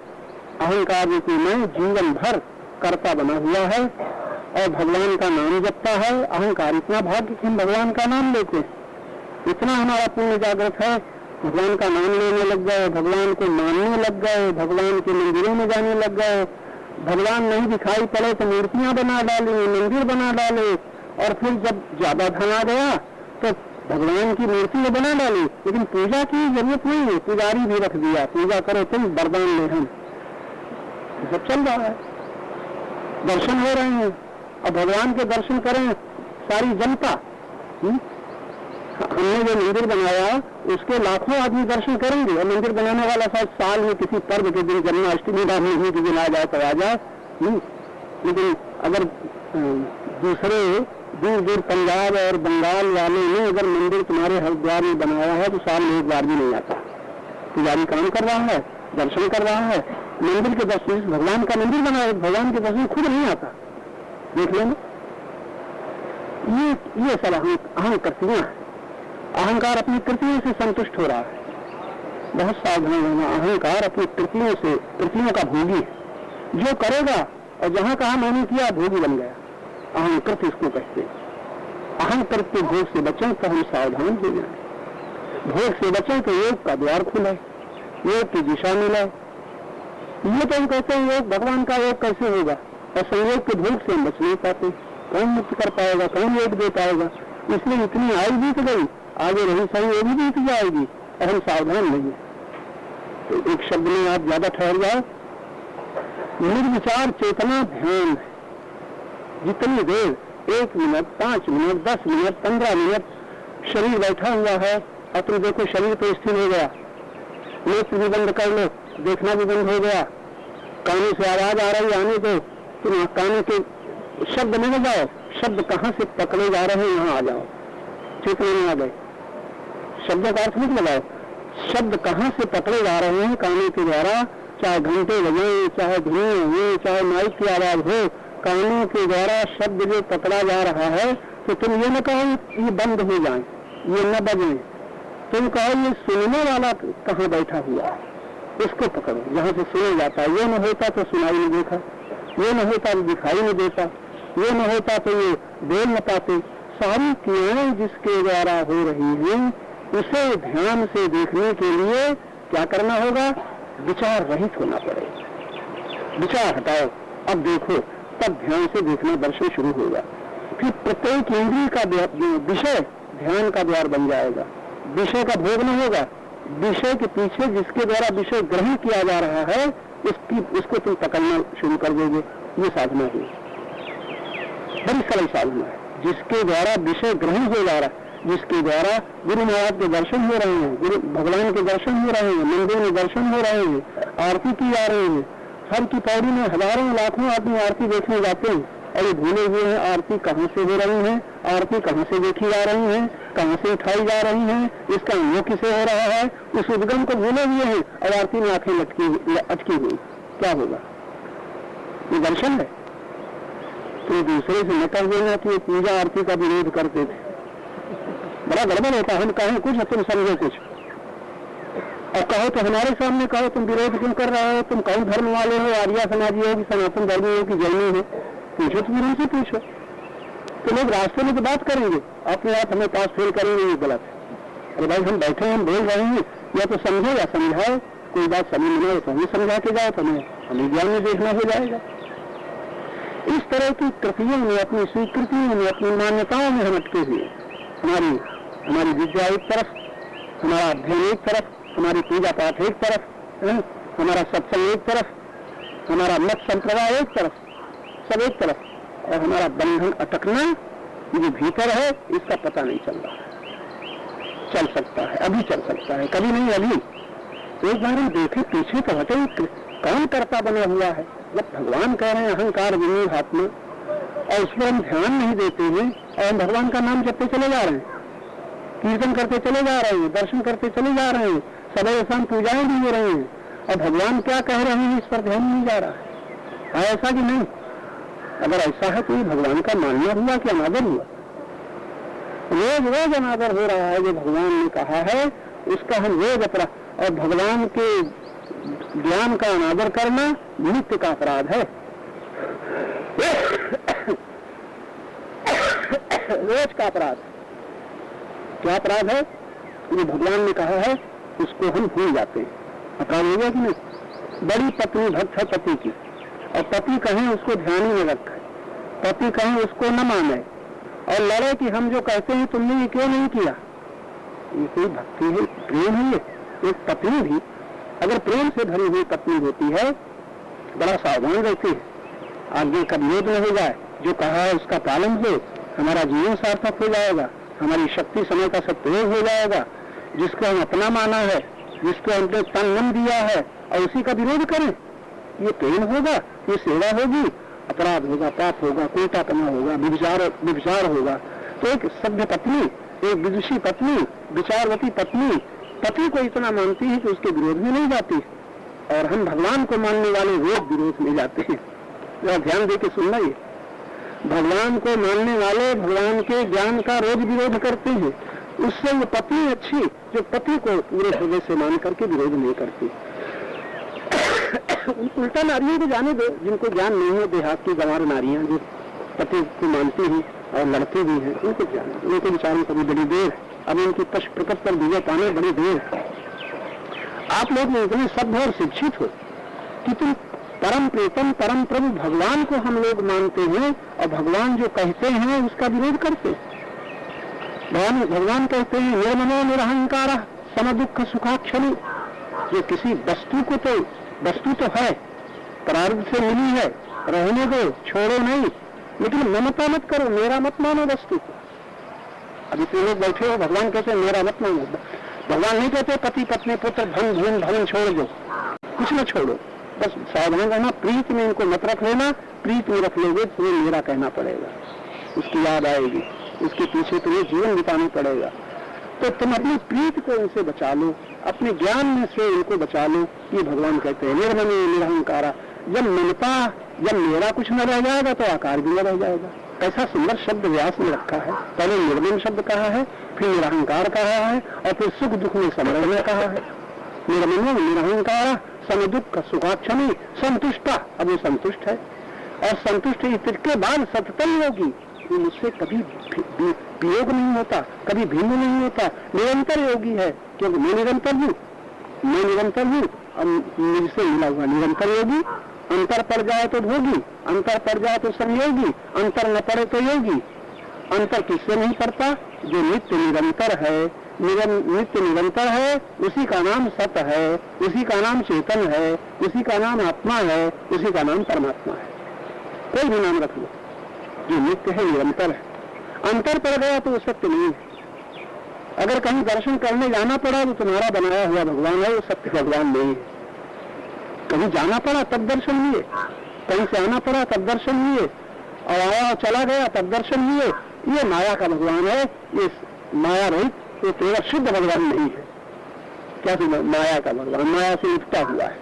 अहंकार रूपी मैं जीवन भर कर्ता बना हुआ है और भगवान का नाम जपता है। अहंकार इतना भाग्य कि हम भगवान का नाम लेते हैं, इतना हमारा पुण्य जागृत है, भगवान का नाम लेने लग गए, भगवान को मानने लग गए, भगवान के मंदिरों में जाने लग गए। भगवान नहीं दिखाई पड़े तो मूर्तियां बना डाली, मंदिर बना डाले, और फिर जब ज्यादा धन आ गया तो भगवान की मूर्ति बना डाली, लेकिन पूजा की जरूरत नहीं है, पुजारी भी रख दिया, पूजा करो तुम, वरदान ले हम। सब चल रहा है, दर्शन हो रहे हैं, और भगवान के दर्शन करें सारी जनता। हमने जो मंदिर बनाया उसके लाखों आदमी दर्शन करेंगे, और मंदिर बनाने वाला शायद साल में किसी पर्व के दिन, जन्माष्टमी रामनवमी के दिन आ जाए तो आ जाए, लेकिन अगर दूसरे दूर दूर पंजाब और बंगाल वाले ने अगर मंदिर तुम्हारे हरिद्वार में बनाया है तो साल में एक बार भी नहीं आता। पुजारी काम कर रहा है, दर्शन कर रहा है, मंदिर के दर्शन, भगवान का मंदिर बनाया, भगवान के दर्शन खुद नहीं आता। देख लेना, ये सब अहंकृतियां है। अहंकार अपनी कृतियों से संतुष्ट हो रहा है। बहुत सावधान रहना, अहंकार अपनी कृतियों से, कृतियों का भोगी है। जो करेगा और जहां कहा मैंने किया, भोगी बन गया। अहंकृत इसको कहते हैं। अहंकृत के भोग से बचें तो हम सावधान हो जाए, भोग से बचें तो योग का द्वार खुले। योग की दिशा मिलाओ। ये तो हम कहते हैं योग, भगवान का योग कैसे होगा, और संयोग के भूख से हम बच नहीं पाते। कौन मुक्त कर पाएगा, कौन योग दे पाएगा? इसलिए इतनी आयु बीत गई, आगे रही सही वो भी बीत जाएगी और हम सावधान नहीं है। तो एक शब्द में आप ज्यादा ठहर जाओ, निर्विचार चेतना ध्यान है। जितनी देर 1 मिनट, 5 मिनट, 10 मिनट, 15 मिनट शरीर बैठा हुआ है और तुम देखो शरीर तो स्थिर हो गया, नेत्र भी बंद कर लो, देखना भी बंद हो गया, कानों से आवाज आ रही आने दो, तुम कानों के शब्द नहीं जाओ, शब्द कहाँ से पकड़े जा रहे हैं यहाँ आ जाओ, चेतना में आ गए। शब्दों का अर्थ मत लगाओ, शब्द कहाँ से पकड़े जा रहे हैं कानों के द्वारा, चाहे घंटे बजे, चाहे धुएं हो, चाहे माइक की आवाज हो, कानों के द्वारा शब्द जो पकड़ा जा रहा है, तो तुम ये न कहो ये बंद हो जाए, ये न बजे, तुम कहो ये सुनने वाला कहाँ बैठा हुआ है, उसको पकड़ो जहाँ से सुना जाता है। ये न होता तो सुनाई नहीं देखा, ये न होता तो दिखाई नहीं देता, ये न होता तो ये बोल न पाते। सारी क्रियाएं जिसके द्वारा हो रही हैं उसे ध्यान से देखने के लिए क्या करना होगा, विचार रहित होना पड़ेगा। विचार हटाओ, अब देखो, तब ध्यान से देखना दर्शन शुरू होगा। फिर प्रत्येक इंद्रिय का विषय ध्यान का द्वार बन जाएगा, विषय का भोग न होगा, विषय के पीछे जिसके द्वारा विषय ग्रहण किया जा रहा है उसको तुम पकड़ना शुरू कर दोगे। ये साधना है, बड़ी सरल साधना है, जिसके द्वारा विषय ग्रहण हो जा रहा है, जिसके द्वारा गुरु महाराज के दर्शन हो रहे हैं, गुरु भगवान के दर्शन हो रहे हैं, मंदिर में दर्शन हो रहे हैं, आरती की जा रही है। हर की पौड़ी में हजारों लाखों आदमी आरती देखने जाते हैं और ये भूले हुए हैं आरती कहाँ से हो रही है, आरती कहाँ से देखी जा रही है, कहाँ से उठाई जा रही है, इसका अनुभव किसे हो रहा है, उस उद्गम को भूले हुए हैं और आरती में आंखें अटकी हुई। क्या होगा? ये दर्शन है। तो दूसरे से न कर देना कि पूजा आरती का विरोध करते थे, बड़ा गड़बड़ होता है। हम कहें कुछ तुम समझो कुछ, और कहो तो हमारे सामने कहो तुम विरोध क्यों कर रहे हो, तुम कौन धर्म वाले हो, आर्या समाजी हो कि सनातन धर्मी हो कि जैनी हो, पूछो तो फिर उनसे पूछो। तो लोग रास्ते में तो बात करेंगे, अपने आप हमें पास फेल करेंगे, ये गलत है। अरे भाई हम बैठे हम बोल रहे हैं, या तो समझो या समझाओ, कोई बात समझ में आए तो हमें समझा के जाओ, तो हमें ज्ञान में देखना हो जाएगा। इस तरह की कृतियों में, अपनी स्वीकृतियों में, अपनी मान्यताओं में हम अटके हुए, हमारी विद्या एक तरफ, हमारा अध्ययन एक तरफ, हमारी पूजा पाठ एक तरफ, हमारा सत्संग एक तरफ, हमारा मत संप्रदाय एक तरफ, सब एक तरफ, और हमारा बंधन अटकना जो भीतर है इसका पता नहीं चल रहा है। चल सकता है, अभी चल सकता है, कभी नहीं अभी। एक बार हम देखे पीछे तो हटे, कौन कर्ता बना हुआ है? जब भगवान कह रहे हैं अहंकार विमूढ़ आत्मा, और उस पर हम ध्यान नहीं देते हैं और हम भगवान का नाम जपते चले जा रहे हैं, कीर्तन करते चले जा रहे हैं, दर्शन करते चले जा रहे हैं, सदैव शाम पूजाएं भी हो रहे हैं, और भगवान क्या कह रहे हैं इस पर ध्यान नहीं जा रहा है। ऐसा कि नहीं? अगर ऐसा है तो ये भगवान का मानना हुआ कि अनादर हुआ? रोज रोज अनादर हो रहा है। जो भगवान ने कहा है उसका हम रोज अपराध, और भगवान के ज्ञान का अनादर करना नित्य का अपराध है। रोज का अपराध। क्या अपराध है? जो भगवान ने कहा है उसको हम भूल जाते हैं। अपराध हो गया कि नहीं? बड़ी पत्नी भक्त है पति की, और पति कहें उसको ध्यान ही में रखे, पति कहें उसको न माने, और लड़े कि हम जो कहते हैं तुमने ये क्यों नहीं किया। ये कोई भक्ति है? प्रेम है? ये एक पत्नी भी अगर प्रेम से भरी हुई पत्नी होती है, बड़ा सावधान रहती है, आगे का विरोध न हो जाए, जो कहा है उसका पालन हो, हमारा जीवन सार्थक हो जाएगा, हमारी शक्ति समय का सदुपयोग हो जाएगा। जिसको हम अपना माना है, जिसको हमने तन मन दिया है, और उसी का विरोध करें, ये प्रेम होगा? ये सेवा होगी? अपराध होगा, पाप होगा, कोटापना होगा, विचार होगा। तो एक सभ्य पत्नी, एक विदुषी पत्नी, विचारवती पत्नी पति को इतना मानती है कि उसके विरोध में नहीं जाती, और हम भगवान को मानने वाले रोज विरोध में जाते हैं। जरा ध्यान दे के सुनना, ये भगवान को मानने वाले भगवान के ज्ञान का रोज विरोध करते हैं। उससे वो पत्नी अच्छी जो पति को पूरे हृदय से मान करके विरोध नहीं करती। उल्टा नारियों को जाने दो, जिनको ज्ञान नहीं है, देहात की गंवार नारियां जो पति को मानती हैं और लड़ती भी हैं, उनको जाने दो। उनके विचार में कभी बड़ी देर, अब उनकी प्रकट पर विजय पाने बड़ी देर। आप लोग इतने सभ्य और शिक्षित हो कि तुम परम प्रीतम परम प्रभु भगवान को हम लोग मानते हैं और भगवान जो कहते हैं उसका विरोध करते हैं। भगवान कहते हैं निर्मनो निरहंकार सम दुख सुखाक्षणी। ये किसी वस्तु तो है, प्रारब्ध से मिली है, रहने दो, छोड़ो नहीं, लेकिन ममता मत करो, मेरा मत मानो वस्तु को। अब इतने लोग बैठे हो, भगवान कहते हैं मेरा मत मानो। भगवान नहीं कहते पति पत्नी पुत्र धन धूम भवन छोड़ दो, कुछ न छोड़ो, बस सावधान रहना, प्रीत में इनको मत रख लेना। प्रीत में रख लोगे तो मेरा कहना पड़ेगा, उसकी याद आएगी, उसके पीछे तुम्हें जीवन बिताना पड़ेगा। तो तुम अपनी प्रीत को इनसे बचा लो, अपने ज्ञान में से इनको बचा लो। ये भगवान कहते हैं निर्ममो निरहंकारा। जब मेरा कुछ न रह जाएगा तो आकार भी न रह जाएगा। ऐसा सुंदर शब्द व्यास ने रखा है। पहले निर्मम शब्द कहा है, फिर निरहंकार कहा है, और फिर सुख दुख में समरण में कहा है। निर्ममो निरहंकारा सम दुख सुखाक्षणी संतुष्टा। अब वो संतुष्ट है, और संतुष्ट इसके बाद सततम योगी, वो मुझसे कभी वियोग नहीं होता, कभी भिन्न नहीं होता, निरंतर योगी है। क्योंकि मैं निरंतर हूँ, अब मुझसे मिला हुआ निरंतर योगी। अंतर पड़ जाए तो भोगी, अंतर पड़ जाए तो संयोगी, अंतर न पड़े तो योगी। अंतर किससे नहीं पड़ता? जो नित्य निरंतर है, नित्य निरंतर है, उसी का नाम सत्य है, उसी का नाम चेतन है, उसी का नाम आत्मा है, उसी का नाम परमात्मा है। कोई भी नाम रख लो, जो नित्य है, निरंतर है। अंतर पड़ गया तो वो सत्य नहीं है। अगर कहीं दर्शन करने जाना पड़ा तो तुम्हारा बनाया हुआ भगवान है, वो सत्य भगवान नहीं है। कहीं जाना पड़ा तब दर्शन हुए, कहीं से आना पड़ा तब दर्शन हुए, और आया चला गया तब दर्शन हुए। ये माया का भगवान है, ये माया रहित, ये तेरा शुद्ध भगवान नहीं है। क्या माया का भगवान माया से लिपटा हुआ है।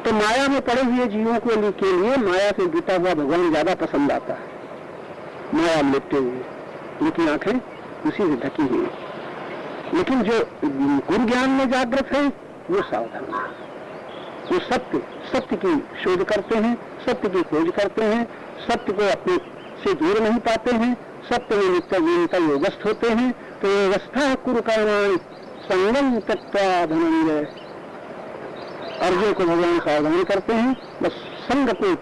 तो माया में पड़े हुए जीवों के लिए माया से जुटा हुआ भगवान ज्यादा पसंद आता है। माया में लिपटे हुए, लेकिन आंखें उसी से ढकी हुई। लेकिन जो गुरु ज्ञान में जागृत है वो सावधान है, वो सत्य की शोध करते हैं, सत्य की खोज करते हैं, सत्य को अपने से दूर नहीं पाते हैं, सत्य में नित्य योगस्थ होते हैं। तो व्यवस्था कुरु कर्माणि संगम त्यक्त्वा धनंजय। अर्जुन को भगवान सावधान करते हैं, बस संग को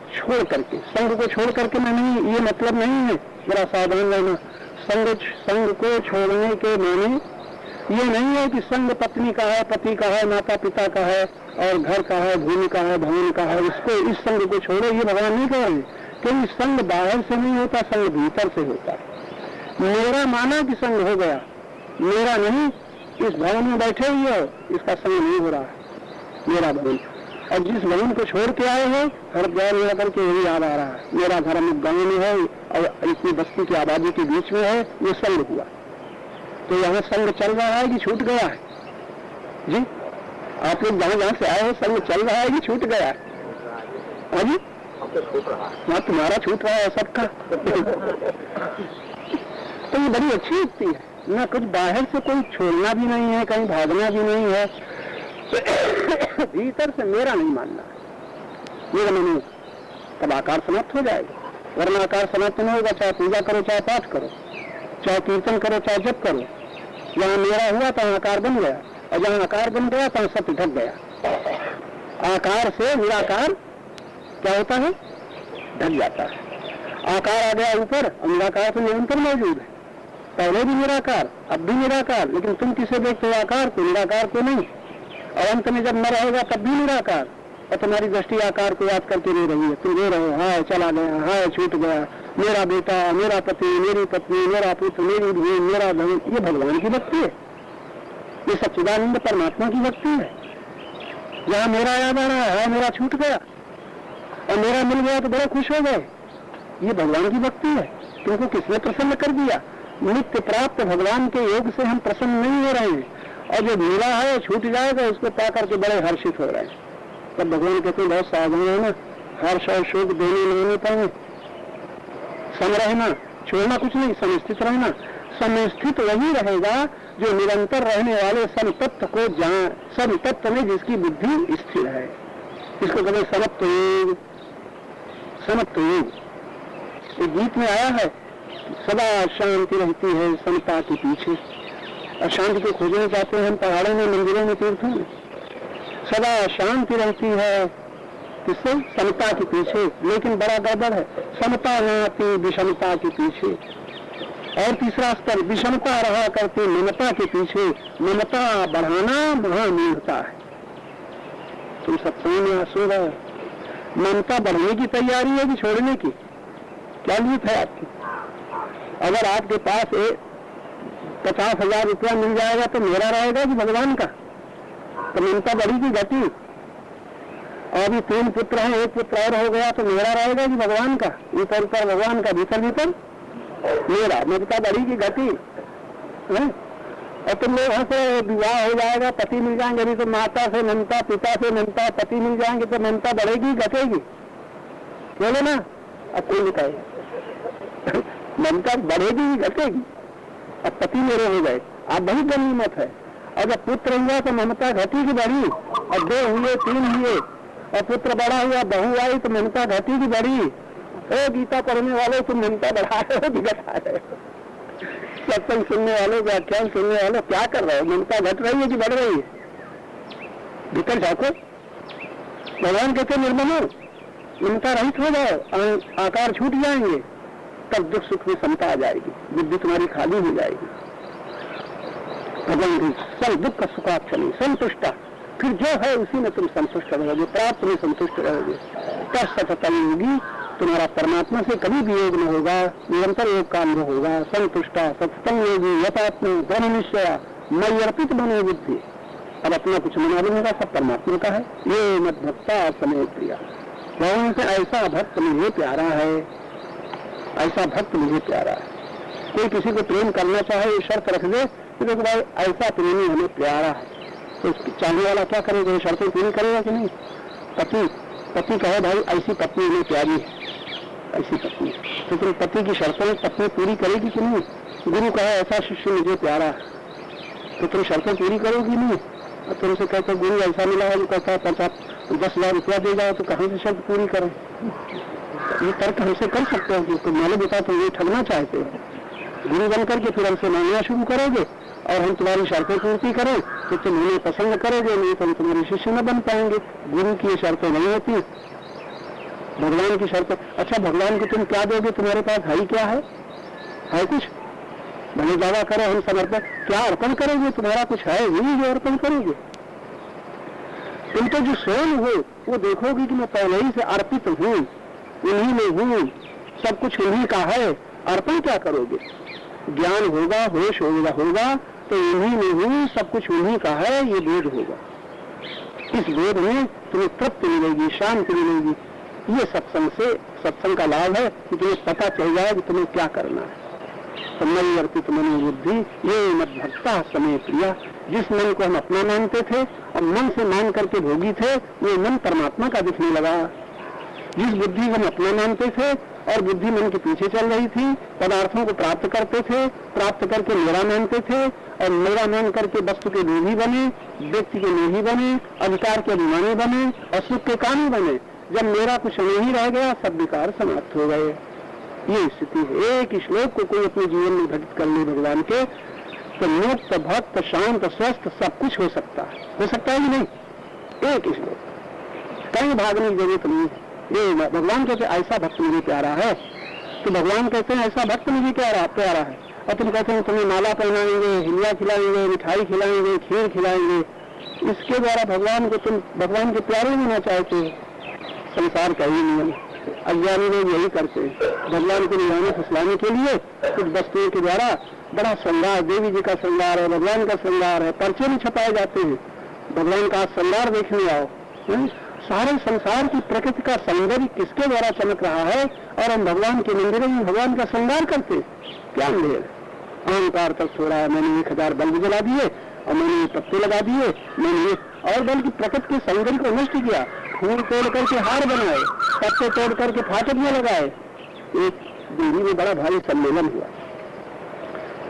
छोड़ करके मैं नहीं, ये मतलब नहीं है, जरा सावधान रहना। संग को छोड़ने के माने ये नहीं है कि संग पत्नी का है, पति का है, माता पिता का है, और घर का है, भूमि का है, भवन का है, इसको इस संग को छोड़ो, ये भगवान नहीं कह रहे। क्योंकि संग बाहर से नहीं होता, संग भीतर से होता है। मेरा माना कि संग हो गया, मेरा नहीं। इस भवन में बैठे हुए हो, इसका संग नहीं हो रहा है, मेरा भवन। और जिस भवन को छोड़ के आए हो, हरिद्वार में आकर के यही याद आ रहा है, मेरा घर अमुक गाँव में है और इतनी बस्ती की आबादी के बीच में है, ये संग हुआ। तो यहाँ संग चल रहा है कि छूट गया है? जी आप लोग जहाँ से आए हो, संग चल रहा है कि छूट गया है? हाँ जी, हाँ तुम्हारा छूट रहा है सबका। तो ये बड़ी अच्छी युक्ति है ना, कुछ बाहर से कोई छोड़ना भी नहीं है, कहीं भागना भी नहीं है, भीतर से मेरा नहीं मानना, मेरा नहीं, तब आकार समाप्त हो जाएगा। वरना आकार समाप्त नहीं होगा, चाहे पूजा करो, चाहे पाठ करो, चाहे कीर्तन करो, चाहे जप करो। जहाँ मेरा हुआ तहाँ आकार बन गया, और जहाँ आकार बन गया तहाँ सत्य ढक गया। आकार से निराकार क्या होता है? ढक जाता है। आकार आ गया ऊपर, और निराकार तो निरंतर मौजूद है। पहले भी निराकार, अब भी निराकार, लेकिन तुम किसे देखते हो? आकार को, निराकार को नहीं। और अंत में जब न रहेगा तब भी निराकार, और तुम्हारी दृष्टि आकार को याद करके रो रही है। तुम रो रहे हो, हाय चला गया, हाय छूट गया, मेरा बेटा, मेरा पति, मेरी पत्नी, मेरा पुत्र, मेरी भूमि, मेरा धन। ये भगवान की भक्ति है, ये सच्चिदानंद परमात्मा की भक्ति है। जहाँ मेरा याद आ रहा है, मेरा छूट गया और मेरा मिल गया तो बड़े खुश हो गए, ये भगवान की भक्ति है। क्योंकि किसने प्रसन्न कर दिया? नित्य प्राप्त भगवान के योग से हम प्रसन्न नहीं हो रहे हैं, और जो मिला है छूट जाएगा उसको पा करके बड़े हर्षित हो रहे हैं। तब भगवान कहते हैं बहुत सावधान है ना, हर्ष और शोक दोनों लेने पाए, सम रहना, छोड़ना कुछ नहीं, समस्थित रहना। समस्थित वही रहेगा जो निरंतर रहने वाले समतत्व को जान, समतत्व में जिसकी बुद्धि स्थिर है। इसको कहते समत्व योग। समत्व योग एक गीत में आया है, सदा शांति रहती है समता के पीछे। और शांति को खोजना चाहते हैं हम पहाड़ों में, मंदिरों में, तीर्थों में। सदा शांति रहती है किससे? समता के पीछे। लेकिन बड़ा गड़बड़ है, समता न आती विषमता के पीछे। और तीसरा स्तर, विषमता रहा करती ममता के पीछे। ममता बढ़ाना महामूर्खता है। तुम सत्संग में सुन रहे हो, ममता बढ़ने की तैयारी है कि छोड़ने की? क्या नीयत है आपकी? अगर आपके पास 50,000 रुपया मिल जाएगा तो मेरा रहेगा कि भगवान का? तो ममता बढ़ी की घटी? और अभी 3 पुत्र हैं, 1 पुत्र और हो गया तो मेरा रहेगा कि भगवान का? ऊपर ऊपर भगवान का, भीतर भीतर मेरा। ममता बढ़ी की घटी? और तुम लोग हंसे विवाह हो जाएगा, पति मिल जाएंगे। अभी तो माता से ममता, पिता से ममता, पति मिल जाएंगे तो ममता बढ़ेगी घटेगी? बोले ना। अब कोई नहीं कहे ममता बढ़ेगी घटेगी? अब पति मेरे हो गए, आप बहुत गनीमत है। अगर पुत्र हुआ तो ममता घटी की बढ़ी? और 2 हुए, 3 हुए और पुत्र बड़ा हुआ, बहू आई तो ममता घटी की बढ़ी? गीता पढ़ने वाले तुम ममता बढ़ा रहे हो कि घटा रहे हो? सत्संग सुनने वाले, व्याख्यान सुनने वाले क्या कर रहे हो? ममता घट रही है कि बढ़ रही है? भीतर झाँको। भगवान कहते निर्मलो, ममता रहित हो जाओ, आकार छूट जाएंगे, तब दुख सुख में समता आ जाएगी, बुद्धि तुम्हारी खाली हो जाएगी। भगवान सब दुख का सुखाक्षणी संतुष्टा, फिर जो है उसी में तुम संतुष्ट रहोगे, प्राप्त में संतुष्ट रहोगे। तत्सततम होगी, तुम्हारा परमात्मा से कभी वियोग न होगा, निरंतर योग का अनुभव होगा। संतुष्टा सततम योगी यथात्म धन निश्चया मयि अर्पित बने बुद्धि। अब अपना कुछ मालूम होगा, सब परमात्मा का है। ये मत भक्ता समय प्रिया, भगवान से ऐसा भक्त मुझे प्यारा है, ऐसा भक्त मुझे प्यारा है। कोई किसी को प्रेम करना चाहे, ये शर्त रख दे कि देखो भाई ऐसा प्रेमी हमें प्यारा है, तो चाहने वाला क्या करेगा? ये शर्तें पूरी करेगा कि नहीं? पति कहे भाई ऐसी पत्नी हमें प्यारी है, ऐसी पत्नी, तो तुम पति की शर्तें पत्नी पूरी करेगी कि नहीं? गुरु कहे ऐसा शिष्य मुझे प्यारा है, तो तुम शर्तें पूरी करोगी नहीं? और तुमसे कहते गुरु ऐसा मिला है जो कहता है 10,000 रुपया दे जाओ, तो कहाँ से शर्त पूरी करें? ये तर्क हमसे कर सकते हो कि तुम मालूम बता तुम ये ठगना चाहते हो, गुरु बन करके फिर हमसे मांगना शुरू करोगे और हम तुम्हारी शर्तें पूर्ति करें तो तुम उन्हें पसंद करोगे, नहीं तो हम तुम्हारे शिष्य न बन पाएंगे। गुरु की ये शर्तें नहीं होती, भगवान की शर्तें। अच्छा, भगवान को तुम क्या दोगे? तुम्हारे पास है ही क्या है कुछ? भले दावा करो हम समर्पण, क्या अर्पण करोगे? तुम्हारा कुछ है ही जो अर्पण करोगे? तुम तो जो स्वयं हो वो देखोगे कि मैं पहले ही से अर्पित हूँ, उन्हीं में हूँ, सब कुछ उन्हीं का है। अर्पण क्या करोगे? ज्ञान होगा, होश होगा तो उन्हीं में हूँ, सब कुछ उन्हीं का है, ये बोध होगा। इस बोध में तुम्हें तृप्ति मिलेगी, शांति मिलेगी। ये सत्संग का लाभ है कि तुम्हें पता चल जाए कि तुम्हें क्या करना है। तो मयि अर्पित मनो बुद्धि ये मत भक्ता समय प्रिया। जिस मन को हम अपना मानते थे और मन से मान करके भोगी थे, वो मन परमात्मा का दिखने लगा। जिस बुद्धि को हम अपना मानते थे और बुद्धि मन के पीछे चल रही थी, पदार्थों को प्राप्त करते थे, प्राप्त करके मेरा मानते थे और मेरा मान करके वस्तु के लोभी बने, व्यक्ति के लोभी बने, अधिकार के अभिमानी बने और सुख के कामी बने। जब मेरा कुछ नहीं रह गया, सब विकार समाप्त हो गए। ये स्थिति है। एक श्लोक को कोई अपने जीवन में घटित कर ले भगवान के, तो मुक्त, भक्त, शांत, स्वस्थ सब कुछ हो सकता है। हो सकता है कि नहीं? एक श्लोक, कहीं भागने की जरूरत नहीं है। ये भगवान कहते ऐसा भक्त मुझे प्यारा है, तो भगवान कहते हैं ऐसा भक्त मुझे प्यारा है। और तुम कहते हैं तुम्हें माला पहनाएंगे, हिलिया खिलाएंगे, मिठाई खिलाएंगे, खीर खिलाएंगे, इसके द्वारा भगवान को तुम भगवान के प्यारे होना चाहते हो। संसार का ही नियम, अज्ञानी लोग यही करते हैं। भगवान को निभाने फुसलाने के लिए कुछ वस्तुओं के द्वारा बड़ा श्रृंगार, देवी जी का श्रृंगार है, भगवान का श्रृंगार है, पर्चे में छपाए जाते हैं। भगवान का श्रृंगार देखने आओ। सारे संसार की प्रकृति का सौंदर्य किसके द्वारा चमक रहा है और हम भगवान के मंदिरों में भगवान का श्रृंगार करते, क्या अंधेर? अहंकार तक हो रहा है। मैंने 1000 बल्ब जला दिए और मैंने ये पत्ते लगा दिए, मैंने और बल्कि प्रकृति के सौंदर्य को नष्ट किया। फूल तोड़ करके हार बनाए, पत्ते तोड़ करके फाटक में लगाए। एक दिल्ली में बड़ा भारी सम्मेलन हुआ,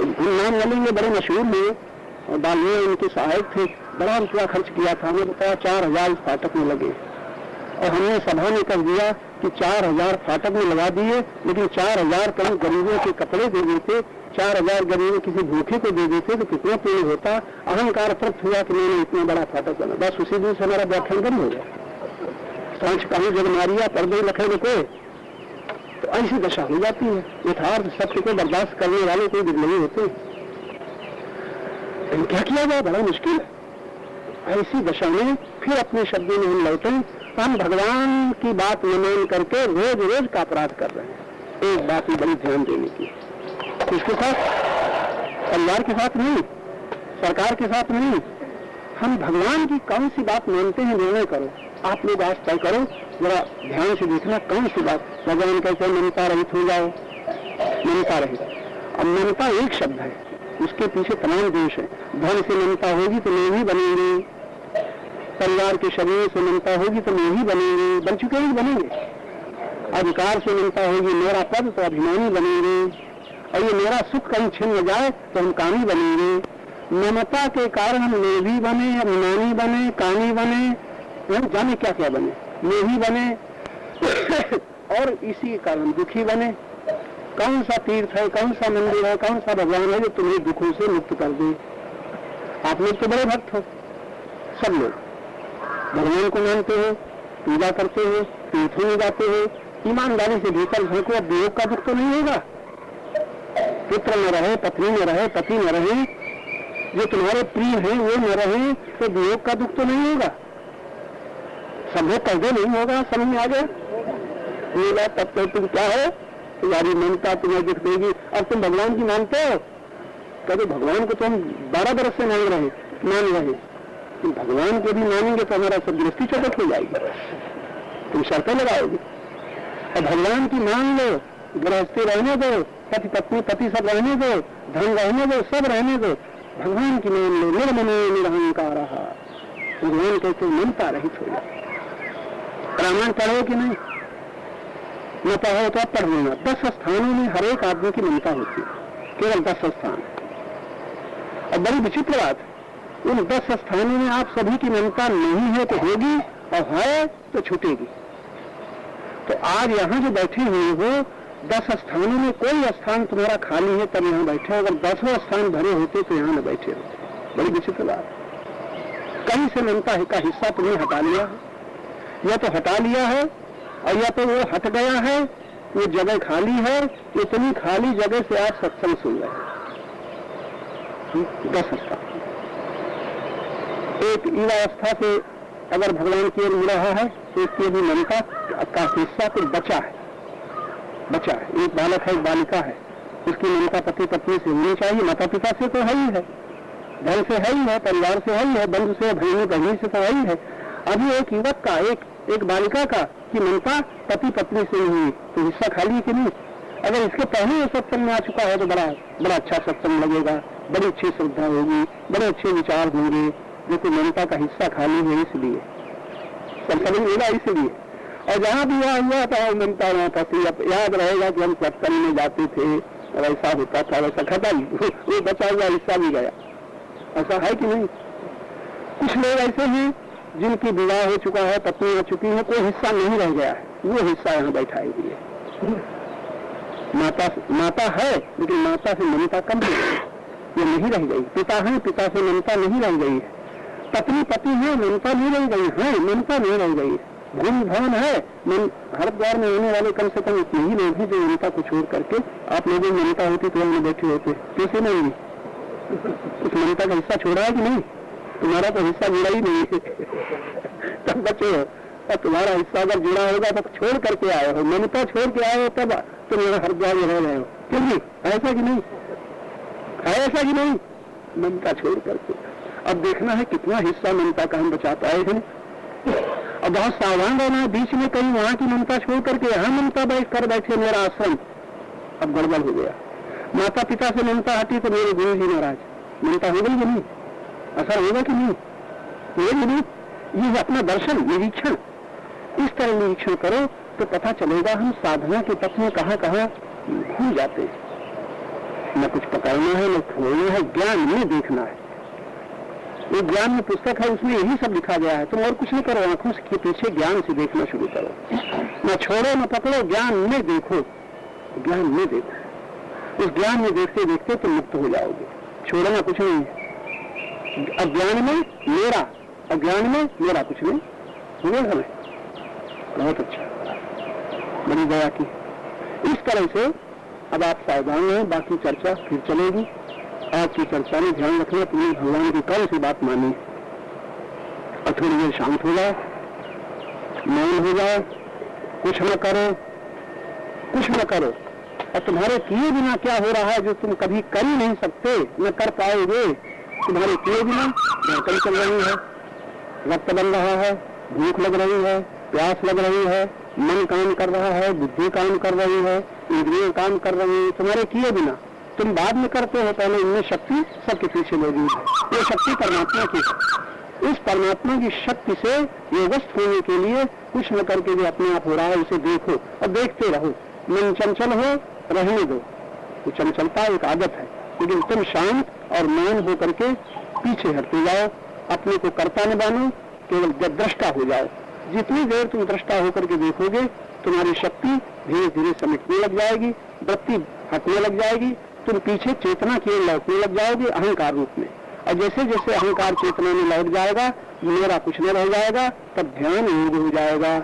नाम लेंगे, बड़े मशहूर हुए और बालिए उनके सहायक थे। बड़ा रुपया खर्च किया था, हमें बताया 4000 फाटक में लगे और हमने सभा में कर दिया कि 4000 फाटक में लगा दिए, लेकिन 4000 करोड़ गरीबों के कपड़े दे देते, 4000 गरीब किसी भूखे को दे देते तो कितना पुण्य होता। अहंकार तृप्त हुआ कि मैंने इतना बड़ा फाटक बना, बस उसी दिन से हमारा व्याख्यान बंद हो गया। सांच कहूँ जग मारिया पर्दे लखे रुके, तो ऐसी दशा हो जाती है। यथार्थ सत्य को बर्दाश्त करने वाले कोई दिन नहीं होते। क्या किया जाए, बड़ा मुश्किल है। ऐसी दशा में फिर अपने शब्दों में हम लौटे तो हम भगवान की बात न मान करके रोज रोज का अपराध कर रहे हैं। एक बात में बड़ी ध्यान देने की, किसके साथ? परिवार के साथ नहीं, सरकार के साथ नहीं, हम भगवान की कौन सी बात मानते हैं निर्णय करो। आप लोग आज तय करो, जरा ध्यान से देखना कौन सी बात। भगवान कहते हैं ममता रहित हो जाओ, ममता रहित। अब ममता एक शब्द है, उसके पीछे तमाम देश है। धन से ममता होगी तो मैं ही बनेंगे, परिवार के शरीर से ममता होगी तो मैं ही बनेंगे, बन चुके ही बनेंगे। अधिकार से ममता होगी, मेरा पद तो अभिमानी बनेंगे, और ये मेरा सुख कहीं छिन न जाए तो हम कामी बनेंगे। ममता के कारण हम लोभी बने, अभिमानी बने, कामी बने, हम जाने क्या क्या बने, लोभी बने और इसी के कारण दुखी बने। कौन सा तीर्थ है, कौन सा मंदिर है, कौन सा भगवान है जो तुम्हें दुखों से मुक्त कर दे? आप लोग तो बड़े भक्त हो, सब लोग भगवान को मानते हो, पूजा करते हो, तीर्थों में जाते हो, ईमानदारी से भीतर झांको। अब वियोग का दुख तो नहीं होगा? पुत्र न रहे, पत्नी न रहे, पति न रहे, जो तुम्हारे प्रिय हैं वो न रहे, तो वियोग का दुख तो नहीं होगा? सब कैसे नहीं होगा? समझ में आ गया? तब तो तुम क्या है, तुम्हारी ममता तुम्हें दिख देगी। अब तुम भगवान की मानते हो, कभी भगवान को तो हम 12 बरस से मान रहे, तुम भगवान को भी मानेंगे तो हमारा सब दृष्टि चौपट हो जाएगी, तुम शर्तें लगाओगे। और भगवान की मान लो, गृहस्थी रहने दो, पति पत्नी पति सब रहने दो, धन रहने दो, सब रहने दो, भगवान की मान लो। निर्मनो निरहंकार, भगवान कहते ममता रहित हो जाए। रामायण पढ़ो कि नहीं? न पढ़ो तो आप पढ़ लेना। 10 स्थानों में हर एक आदमी की ममता होती है, केवल 10 स्थान। और बड़ी विचित्र बात, उन 10 स्थानों में आप सभी की ममता नहीं है तो होगी, और है तो छूटेगी। तो आज यहाँ जो बैठे हुए हो, 10 स्थानों में कोई स्थान तुम्हारा खाली है तब यहाँ बैठे हो। अगर 10वें स्थान भरे होते तो यहाँ न बैठे होते। बड़ी विचित्र बात। कहीं से ममता का हिस्सा तुमने हटा लिया है, या तो हटा लिया है, और या तो वो हट गया है, वो जगह खाली है। इतनी खाली जगह से आप सत्संग सुन रहे हैं। 10 स्थान। एक युवावस्था से अगर भगवान की ओर मिल रहा है तो इसकी भी ममता का हिस्सा तो बचा है। एक बालक है, एक बालिका है, उसकी ममता पति पत्नी से होनी चाहिए। माता पिता से तो है ही है, धन से है ही है, परिवार से है ही है, बंधु से, भाई बहनी से तो है ही है। अभी एक युवक का, एक बालिका का की ममता पति पत्नी से हुई तो हिस्सा खाली है कि नहीं? अगर इसके पहले ये सत्संग में आ चुका है तो बड़ा अच्छा सत्संग लगेगा, बड़ी अच्छी श्रद्धा होगी, बड़े अच्छे विचार होंगे। देखो ममता का हिस्सा खाली है, इसलिए सत्संग मिला इसलिए। और जहाँ भी हुआ था ममता वहाँ था। याद रहेगा कि हम सत्संग में जाते थे और ऐसा होता था, वैसा खत्म, वो बचा हुआ हिस्सा भी गया। ऐसा है कि नहीं? कुछ लोग ऐसे हैं जिनकी विवाह हो चुका है, पत्नी हो चुकी है, कोई हिस्सा नहीं रह गया है, वो हिस्सा यहाँ बैठाई हुई है। माता है लेकिन माता से ममता कम हो गई, ये नहीं रह गई। पिता है, पिता से ममता नहीं रह गई है। पत्नी पति है, ममता नहीं रह गई है, ममता नहीं रह गई है। भूमि भवन है, हरिद्वार में होने वाले कम से कम इतने ही लोग हैं जो ममता को छोड़ करके, आप लोगों में ममता होती तो हमने बैठे होते, कैसे नहीं? उस ममता का हिस्सा छोड़ा है कि नहीं? तुम्हारा तो हिस्सा जुड़ा ही नहीं है, तब बचे हो। और तुम्हारा हिस्सा अगर जुड़ा होगा तो छोड़ करके आए हो, ममता छोड़ के आए हो, तब तुम यहाँ हरिद्वार में रह रहे हो। क्योंकि ऐसा कि नहीं है? ऐसा कि नहीं? ममता छोड़ करके। अब देखना है कितना हिस्सा ममता का हम बचा पाए हैं। और बहुत सावधान रहना है, बीच में कहीं वहां की ममता छोड़ करके यहाँ ममता कर बैठे मेरा आश्रम, अब गड़बड़ हो गया। माता पिता से ममता हटी तो मेरे गुरु जी महाराज, ममता हो गई कि नहीं? असर होगा कि नहीं? होगा नहीं? ये अपना दर्शन, निरीक्षण, इस तरह निरीक्षण करो तो पता चलेगा हम साधना के पथ में कहाँ भूल जाते हैं। न कुछ पकड़ना है, न खोलना है, ज्ञान में देखना है। एक ज्ञान में पुस्तक है, उसमें यही सब लिखा गया है। तुम और कुछ नहीं करो, आंखों के पीछे ज्ञान से देखना शुरू करो। न छोड़ो न पकड़ो, ज्ञान में देखो, ज्ञान में देखो। उस ज्ञान में देखते देखते तुम मुक्त हो जाओगे, छोड़ना कुछ नहीं है। अज्ञान में मेरा, अज्ञान में मेरा कुछ नहीं, हुए हमें बहुत अच्छा, बड़ी दया की। इस तरह से अब आप सावधान हैं, बाकी चर्चा फिर चलेगी। आपकी चर्चा में ध्यान रखना, तुमने भगवान की कौन सी बात मानी, और थोड़ी देर शांत हो जाओ, मौन हो जाओ, कुछ न करो, कुछ न करो। और तुम्हारे किए बिना क्या हो रहा है जो तुम कभी कर ही नहीं सकते, न कर पाओगे, तुम्हारे किए बिना धड़कन चल रही है, रक्त बन रहा है, भूख लग रही है, प्यास लग रही है, मन काम कर रहा है, बुद्धि काम कर रही है, इंद्रियां काम कर रही है, तुम्हारे किए बिना। तुम बाद में करते हो, पहले इनमें शक्ति सबके पीछे मौजूद है। ये शक्ति परमात्मा की है। इस परमात्मा की शक्ति से योगस्थ होने के लिए कुछ न करके जो अपने आप हो रहा है उसे देखो और देखते रहो। मन चंचल हो, रहने दो, वो चंचलता एक आदत है, लेकिन तुम शांत और मौन होकर के पीछे हटते जाओ, अपने को कर्ता न मानो, केवल दृष्टा हो जाओ। जितनी देर तुम दृष्टा होकर के देखोगे, तुम्हारी शक्ति धीरे धीरे समिटने लग जाएगी, वृत्ति हटने लग जाएगी, तुम पीछे चेतना की ओर लौटने लग जाओगे अहंकार रूप में। और जैसे जैसे अहंकार चेतना में लौट जाएगा, मेरा कुछ न रह जाएगा, तब ध्यान योग हो जाएगा।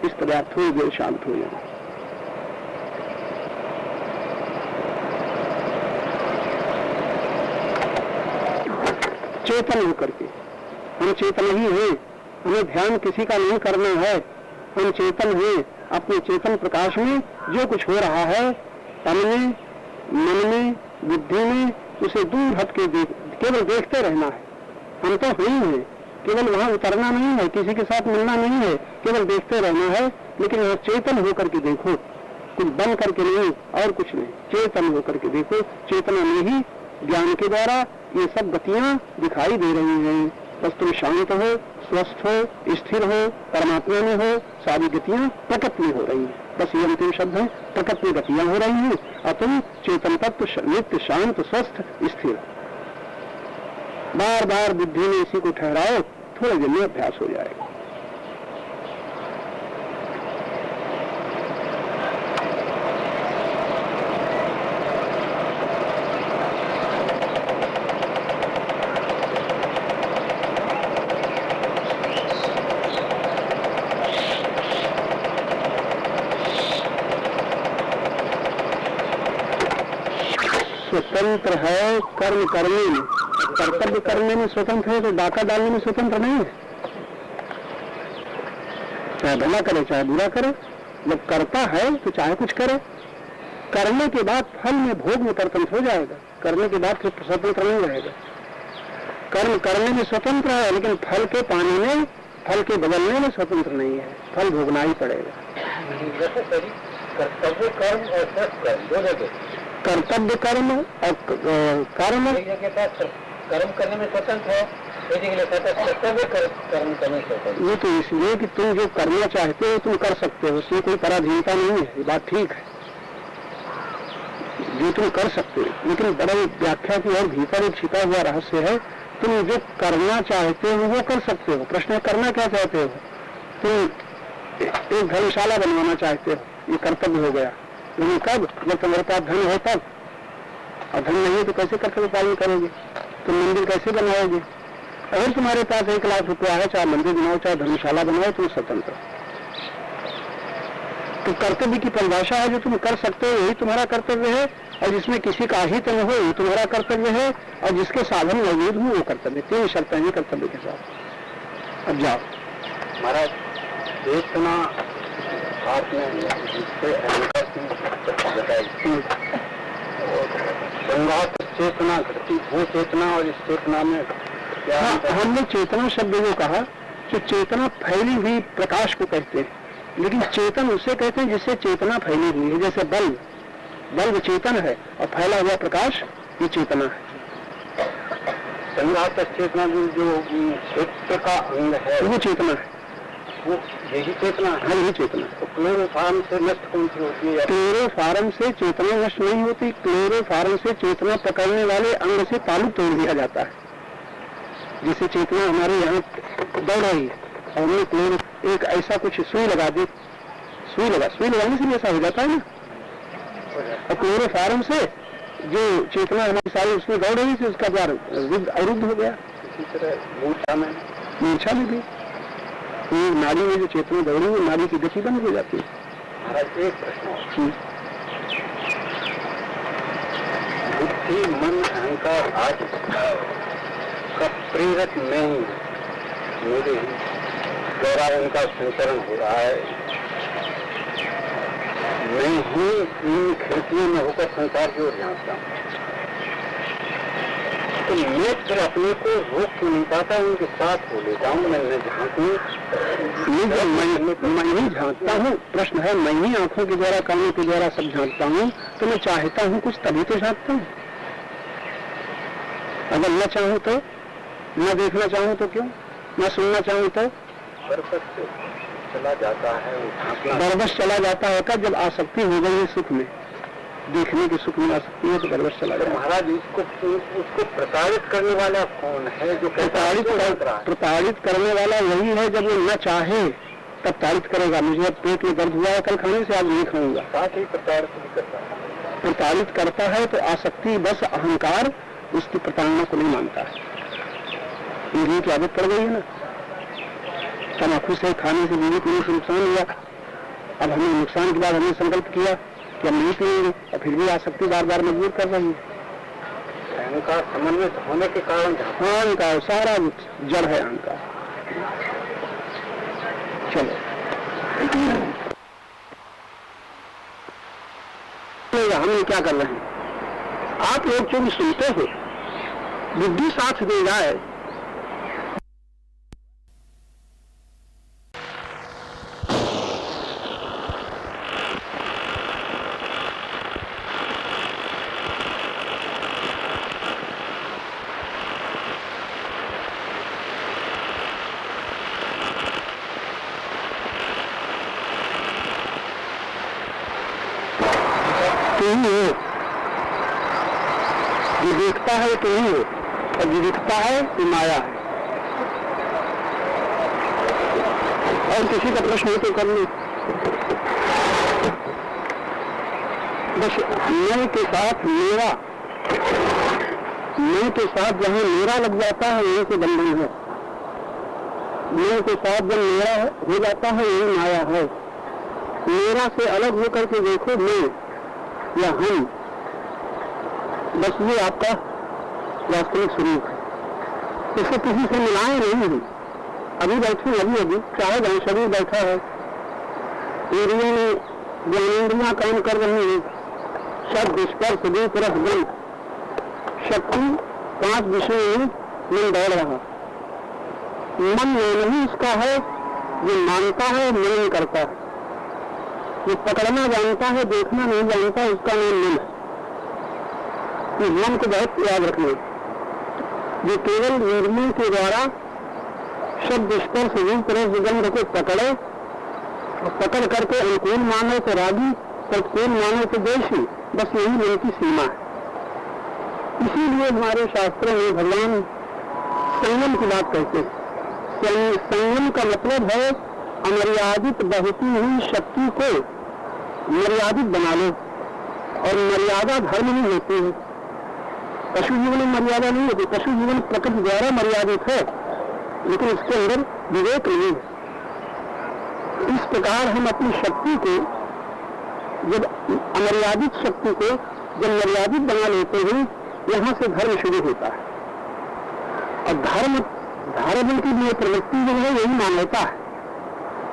इस तरह थोड़ी देर शांत हो जाएगा। चेतन होकर के, हम चेतन ही हैं, हमें ध्यान किसी का नहीं करना है, हम चेतन हैं। अपने चेतन प्रकाश में जो कुछ हो रहा है तन में, मन में, बुद्धि में, उसे दूर हट के केवल देखते रहना है। हम तो ही हैं, केवल वहां उतरना नहीं है, किसी के साथ मिलना नहीं है, केवल देखते रहना है। लेकिन वह चेतन होकर के देखो, कुछ बन करके नहीं और कुछ नहीं, चेतन होकर के देखो। चेतना में ही ज्ञान के द्वारा ये सब गतियां दिखाई दे रही हैं। बस तुम शांत हो, स्वस्थ हो, स्थिर हो, परमात्मा में हो, सारी गतियां प्रकट में हो रही हैं। बस ये अंतिम शब्द है, प्रकट में गतियां हो रही हैं और तुम चेतन तत्व नित्य शांत स्वस्थ स्थिर। बार बार बुद्धि में इसी को ठहराओ, थोड़े दिन में अभ्यास हो जाएगा। स्वतंत्र है कर्म करने में, कर्तव्य करने में स्वतंत्र है, तो डाका डालने में स्वतंत्र नहीं है। चाहे भला करे चाहे बुरा करे, जब करता है तो चाहे कुछ करे। करने के बाद फल में भोग में स्वतंत्र हो जाएगा, करने के बाद फिर स्वतंत्र नहीं रहेगा। कर्म करने में स्वतंत्र है, लेकिन फल के पाने में, फल के बदलने में स्वतंत्र नहीं है, फल भोगना ही पड़ेगा। कर्तव्य कर्म और कर्म दोनों, कर्तव्य कर्म और कर्म, कर्म करने में स्वतंत्र है, कर्तव्य कर्म करने में स्वतंत्र। ये तो इसलिए कि तुम जो करना चाहते हो तुम कर सकते हो, उसमें कोई पराधीनता नहीं है, ये बात ठीक है, जो तुम कर सकते हो। लेकिन बड़ी व्याख्या की और भीतर एक छिपा हुआ रहस्य है, तुम जो करना चाहते हो वो कर सकते हो। प्रश्न है करना क्या चाहते हो? तुम एक धर्मशाला बनवाना चाहते हो, ये कर्तव्य हो गया, लेकिन कब? जब तुम्हारे पास धन हो तब, और धन नहीं है तो कैसे कर्तव्य पालन करोगे? तुम मंदिर कैसे बनाओगे? अगर तुम्हारे पास 1 लाख रुपया है, चाहे मंदिर बनाओ चाहे धर्मशाला बनाओ, तुम स्वतंत्र। तो कर्तव्य की परिभाषा है जो तुम कर सकते हो यही तुम्हारा कर्तव्य है, और जिसमें किसी का हित न हो ये तुम्हारा कर्तव्य है, और जिसके साधन मौजूद हो वो कर्तव्य। 3 शर्तें हैं कर्तव्य के साथ। अब जाओ। महाराज, चेतना आपने जिससे बताई, संघात चेतना घटती, वो चेतना और इस चेतना में क्या? हमने चेतना शब्द को कहा कि चेतना फैली हुई प्रकाश को कहते हैं, लेकिन चेतन उसे कहते हैं जिससे चेतना फैली हुई है। जैसे बल्ब, बल्ब चेतन है और फैला हुआ प्रकाश ये चेतना है। संघात चेतना जो क्षेत्र का अंग है वो चेतना है, वो यही चेतना है। यही चेतना है। तो क्लोरोफार्म से नष्ट कौन सी होती है? क्लोरोफार्म से चेतना नष्ट नहीं होती, क्लोरोफार्म से चेतना पकड़ने वाले अंग से तालु तोड़ दिया जाता है। जैसे चेतना हमारे यहाँ दौड़ रही है और हमने क्लोरो एक ऐसा कुछ सुई लगा दी, सुई लगाने से भी ऐसा हो जाता है ना। और क्लोरोफार्म से जो चेतना हमारी सारी उसमें दौड़ रही थी, उसका द्वार अवरुद्ध हो गया। इसी तरह मूर्छा में भी नाड़ी में जो चेतना दौड़ी है, नाड़ी की गति बंद हो जाती है। महाराज एक प्रश्न, बुद्धि मन अहंकार आज का प्रेरक नहीं, मेरे द्वारा उनका संचरण हो रहा है, मैं ही इन खिड़कियों में होकर संसार की ओर झांकता हूँ, तो मैं फिर अपने को रोक क्यों नहीं पाता, उनके साथ हो लेता हूँ, मैं न झांकूं, मैं ही झांकता हूँ। प्रश्न है, मैं ही आंखों के द्वारा कानों के द्वारा सब झांकता हूँ, तो मैं चाहता हूँ कुछ तभी तो झांकता हूँ। अगर न चाहूँ तो, न देखना चाहूँ तो क्यों, न सुनना चाहूँ तो चला जाता है, बरबस चला जाता है। का जब आसक्ति हो गई है सुख में, देखने की सुख में आसक्ति है तो बरबस चला जाता है। महाराज उसको प्रताड़ित करने वाला कौन है जो प्रताड़ित करने वाला वही है, जब वो न चाहे तब ताड़ित करेगा। मुझे अब पेट में दर्द हुआ है कल खाने से, आज नहीं खाऊंगा, साथ ही प्रताड़ित करता है। तो आसक्ति बस अहंकार उसकी प्रताड़ना को नहीं मानता है। इंद्रियों की आदत पड़ गई है ना, तम्बाकू से खाने से बीवी पीने से नुकसान हुआ, अब हमने नुकसान के बाद हमने संकल्प किया कि हम नहीं पिएंगे, और फिर भी आसक्ति बार बार मजबूर कर रही है। अहंकार समन्वित होने के कारण अहंकार सारा जड़ है अहंकार। चलो हम क्या कर रहे हैं, आप लोग जो भी सुनते हो, बुद्धि साथ दे जाए तो ही हो, जो देखता है तो ही हो, और जो दिखता है तो माया है। और किसी का प्रश्न हो तो कर लो। बस मैं के साथ मेरा, मैं के साथ जहां मेरा लग जाता है वहीं से बंधन है। मैं के साथ जब मेरा हो जाता है यही माया है। मेरा से अलग होकर के देखो मैं या हम, बस ये आपका वास्तविक स्वरूप है। इससे किसी से मिलाए नहीं है। अभी बैठे अभी चाहे जहां शरीर बैठा है, इंद्रियों में ज्ञानेंद्रियां काम कर रही है, शब्द स्पर्श रूप रस गंध शक्ति 5 विषयों में मन दौड़ रहा। मन नहीं उसका है, जो मानता है मनन करता है, जो पकड़ना जानता है देखना नहीं जानता, उसका नाम मन है। इस मन को बहुत याद रखना, जो केवल इंद्रियों के द्वारा शब्द स्पर्श रूप रस गंध को पकड़े और पकड़ करके अनुकूल माने तो रागी, प्रतिकूल माने तो द्वेषी, बस यही मन की सीमा है। इसीलिए हमारे शास्त्रों में भगवान संयम की बात कहते हैं। संयम का मतलब है अमर्यादित बहती हुई शक्ति को मर्यादित बना लो, और मर्यादा धर्म नहीं होती है। पशु जीवन में मर्यादा नहीं होती, पशु जीवन प्रकृति द्वारा मर्यादित है, लेकिन उसके अंदर विवेक नहीं है। इस प्रकार हम अपनी शक्ति को, जब अमर्यादित शक्ति को जब मर्यादित बना लेते हैं, यहां से धर्म शुरू होता है। और धर्म की लिए प्रवृत्ति जो है यही मानवता है,